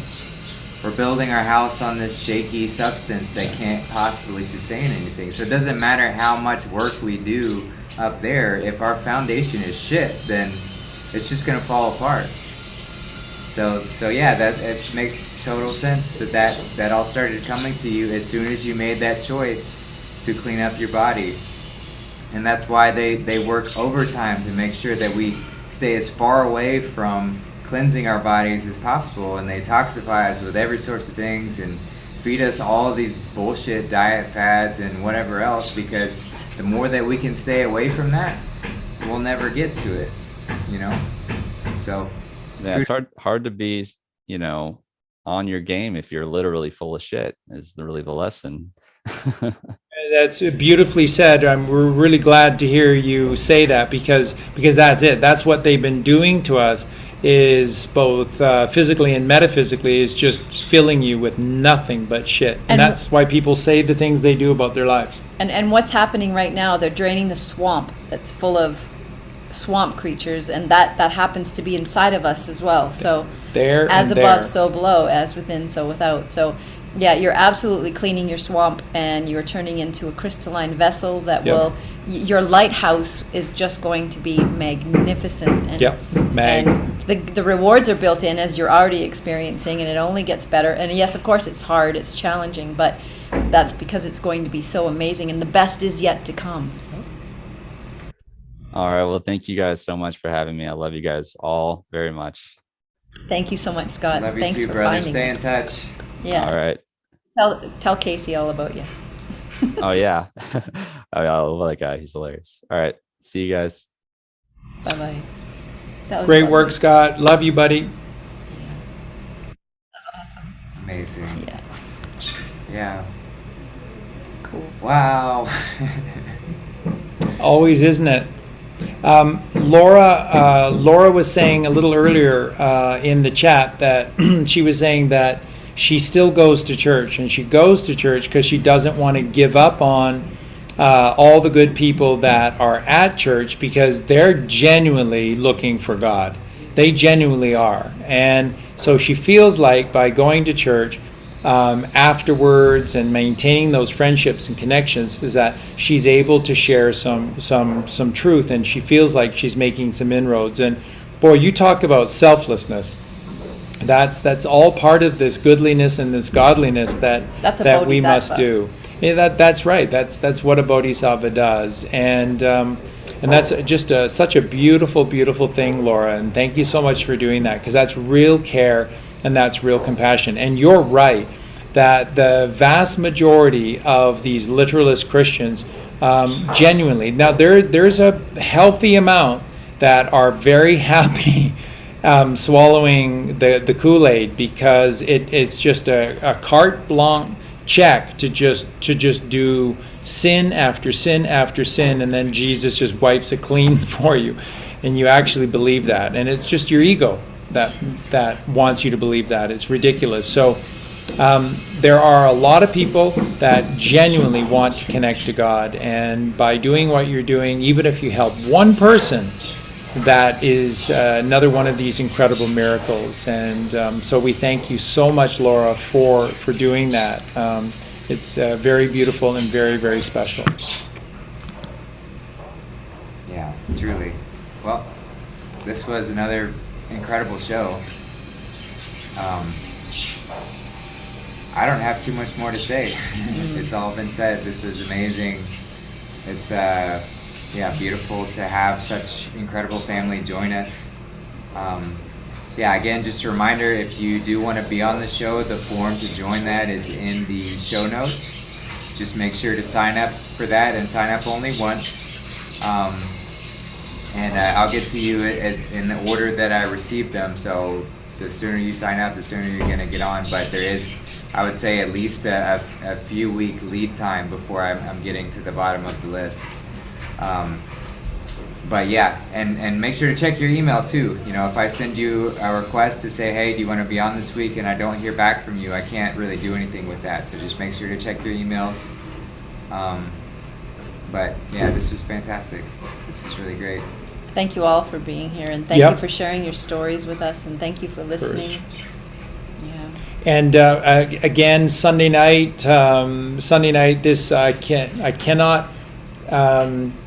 S1: We're building our house on this shaky substance that can't possibly sustain anything. So it doesn't matter how much work we do up there. If our foundation is shit, then it's just gonna fall apart. So yeah, that it makes total sense that all started coming to you as soon as you made that choice to clean up your body. And that's why they work overtime to make sure that we stay as far away from cleansing our bodies as possible, and they toxify us with every sorts of things and feed us all of these bullshit diet fads and whatever else, because the more that we can stay away from that, we'll never get to it, so
S7: yeah, it's hard to be on your game if you're literally full of shit, is really the lesson.
S3: That's beautifully said. We're really glad to hear you say that, because that's it. That's what they've been doing to us, is both physically and metaphysically, is just filling you with nothing but shit. And that's why people say the things they do about their lives. And
S2: what's happening right now, they're draining the swamp that's full of swamp creatures, and that happens to be inside of us as well. So
S3: there,
S2: as
S3: and
S2: above,
S3: there.
S2: so below, as within, so without. So yeah, you're absolutely cleaning your swamp, and you're turning into a crystalline vessel that will, your lighthouse is just going to be magnificent. And, and the rewards are built in, as you're already experiencing, and it only gets better. And yes, of course, it's hard, it's challenging, but that's because it's going to be so amazing, and the best is yet to come.
S7: All right, well, thank you guys so much for having me. I love you guys all very much.
S2: Thank you so much, Scott.
S1: Love you
S2: Thanks
S1: too,
S2: for
S1: brother.
S2: finding
S1: Stay
S2: us.
S1: in touch.
S2: Yeah.
S7: All right.
S2: Tell Casey all about you.
S7: Oh yeah. I love that guy. He's hilarious. All right. See you guys.
S2: Bye-bye. That was
S3: Great
S2: lovely.
S3: work, Scott. Love you, buddy.
S2: That's awesome.
S1: Amazing.
S2: Yeah.
S1: Yeah.
S2: Cool.
S1: Wow.
S3: Always, isn't it? Laura was saying a little earlier in the chat that she was saying that she still goes to church, and she goes to church because she doesn't want to give up on all the good people that are at church, because they're genuinely looking for God. They genuinely are. And So she feels like by going to church afterwards and maintaining those friendships and connections, is that she's able to share some truth, and she feels like she's making some inroads. And boy, you talk about selflessness. That's all part of this goodliness and this godliness that
S2: That's a
S3: we must
S2: bodhisattva.
S3: do. Yeah, that's right. That's what a bodhisattva does, and that's just such a beautiful, beautiful thing, Laura. And thank you so much for doing that, because that's real care and that's real compassion. And you're right that the vast majority of these literalist Christians, genuinely, now there's a healthy amount that are very happy swallowing the Kool-Aid, because it's just a carte blanche check to just do sin after sin after sin, and then Jesus just wipes it clean for you, and you actually believe that, and it's just your ego that wants you to believe that. It's ridiculous. So there are a lot of people that genuinely want to connect to God, and by doing what you're doing, even if you help one person, that is another one of these incredible miracles. And so we thank you so much, Laura, for doing that. It's very beautiful and very, very special.
S1: Yeah, truly. Well, this was another incredible show. I don't have too much more to say. It's all been said. This was amazing. It's beautiful to have such incredible family join us. Again, just a reminder, if you do want to be on the show, the form to join that is in the show notes. Just make sure to sign up for that, and sign up only once. I'll get to you as in the order that I received them. So the sooner you sign up, the sooner you're going to get on. But there is, I would say, at least a few week lead time before I'm getting to the bottom of the list. And make sure to check your email too. You know, if I send you a request to say, hey, do you want to be on this week, and I don't hear back from you, I can't really do anything with that. So just make sure to check your emails. This was fantastic. This was really great.
S2: Thank you all for being here, and thank you for sharing your stories with us, and thank you for listening. Yeah.
S3: And again, Sunday night. This I cannot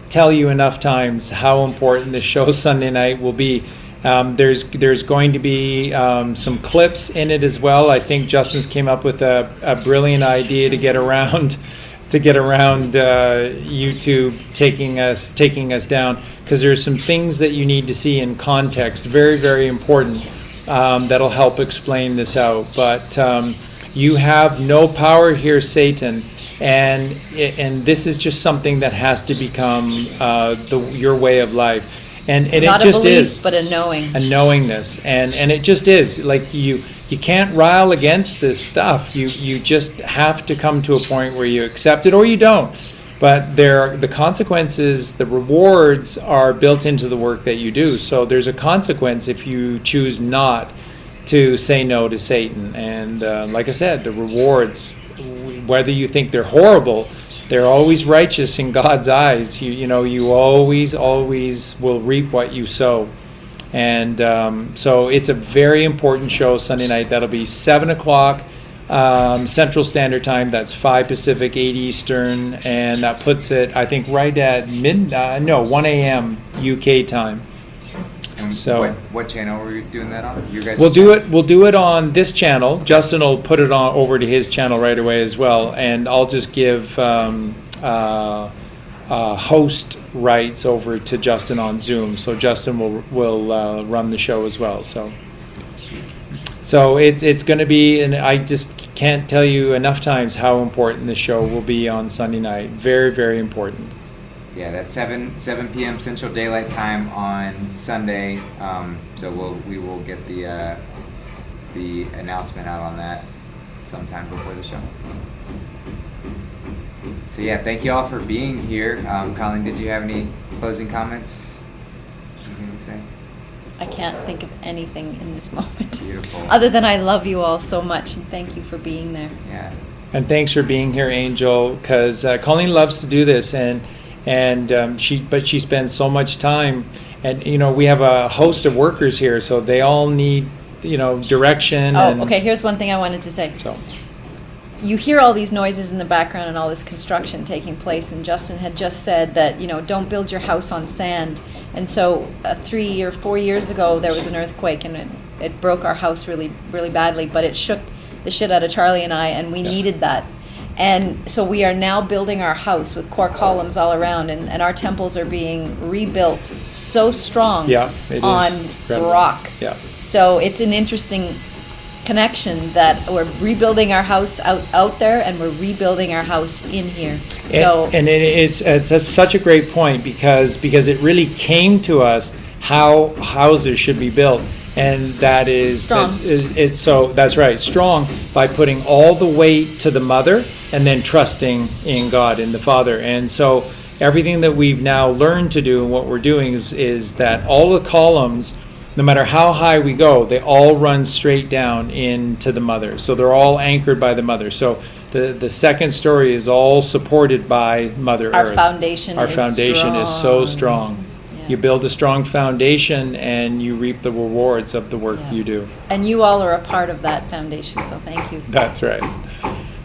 S3: tell you enough times how important the show Sunday night will be. There's going to be some clips in it as well. I think Justin's came up with a brilliant idea to get around YouTube taking us down, because there's some things that you need to see in context, very, very important, that'll help explain this out. But you have no power here, Satan. And this is just something that has to become your way of life, and
S2: Not
S3: it just
S2: a belief,
S3: is
S2: but a knowing.
S3: a knowingness, and it just is. Like you can't rile against this stuff. You just have to come to a point where you accept it or you don't. But the consequences, the rewards are built into the work that you do. So there's a consequence if you choose not to say no to Satan. And like I said, the rewards, whether you think they're horrible, they're always righteous in God's eyes. You always will reap what you sow. And so it's a very important show Sunday night. That'll be 7 o'clock Central Standard Time. That's 5 Pacific, 8 Eastern, and that puts it, I think, right at 1 a.m. UK time.
S1: And
S3: So
S1: what channel were you doing that on? You guys.
S3: We'll do it on this channel. Justin will put it on over to his channel right away as well, and I'll just give host rights over to Justin on Zoom. So Justin will run the show as well. So it's going to be, and I just can't tell you enough times how important the show will be on Sunday night. Very, very important.
S1: Yeah, that's 7 p.m. Central Daylight Time on Sunday. So we will get the announcement out on that sometime before the show. So yeah, thank you all for being here. Colleen, did you have any closing comments? Anything to say?
S2: I can't think of anything in this moment.
S1: Beautiful.
S2: Other than I love you all so much, and thank you for being there.
S1: Yeah.
S3: And thanks for being here, Angel, because Colleen loves to do this, and she spends so much time, and we have a host of workers here, so they all need direction.
S2: Oh,
S3: and
S2: okay. Here's one thing I wanted to say.
S3: So,
S2: You hear all these noises in the background and all this construction taking place, and Justin had just said that, don't build your house on sand. And so 3 or 4 years ago, there was an earthquake, and it broke our house really, really badly, but it shook the shit out of Charlie and I, and we needed that. And so we are now building our house with core columns all around, and our temples are being rebuilt so strong
S3: yeah, it is.
S2: on
S3: It's incredible.
S2: rock.
S3: Yeah.
S2: So it's an interesting connection that we're rebuilding our house out there, and we're rebuilding our house in here. So
S3: And it's such a great point because it really came to us how houses should be built, and that is
S2: Strong.
S3: That's right, strong, by putting all the weight to the mother and then trusting in God and the Father. And so everything that we've now learned to do and what we're doing is that all the columns, no matter how high we go, they all run straight down into the mother. So they're all anchored by the mother. So the second story is all supported by Mother
S2: our
S3: Earth.
S2: foundation
S3: Our foundation is so strong.
S2: Yeah.
S3: You build a strong foundation and you reap the rewards of the work
S2: Yeah.
S3: you do.
S2: And you all are a part of that foundation, so thank you.
S3: That's right.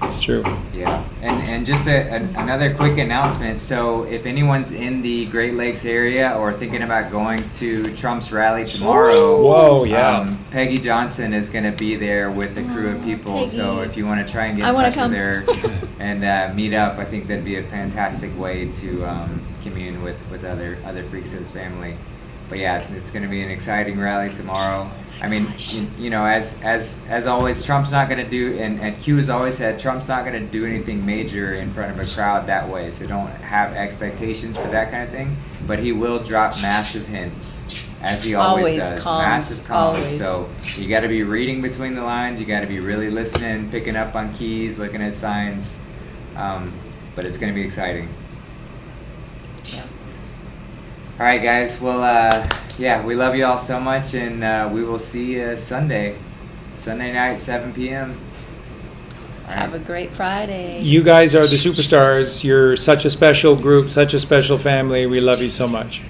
S3: It's true.
S1: Yeah, and just another quick announcement. So if anyone's in the Great Lakes area or thinking about going to Trump's rally tomorrow,
S3: Whoa, yeah.
S1: Peggy Johnson is going to be there with a crew of people. So
S2: Peggy.
S1: if you want to try and get
S2: I
S1: in
S2: wanna
S1: touch
S2: come.
S1: with her and meet up, I think that'd be a fantastic way to commune with other freaks of his family. But yeah, it's going to be an exciting rally tomorrow. I mean, as always, Trump's not going to do, and Q has always said, Trump's not going to do anything major in front of a crowd that way, so don't have expectations for that kind of thing. But he will drop massive hints, as he always does.
S2: Comms,
S1: Massive comms.
S2: always.
S1: So you got to be reading between the lines, you got to be really listening, picking up on keys, looking at signs. But it's going to be exciting.
S2: Yeah.
S1: All right, guys. Well, yeah, we love you all so much, and we will see you Sunday night, 7 p.m. All right.
S2: Have a great Friday.
S3: You guys are the superstars. You're such a special group, such a special family. We love you so much.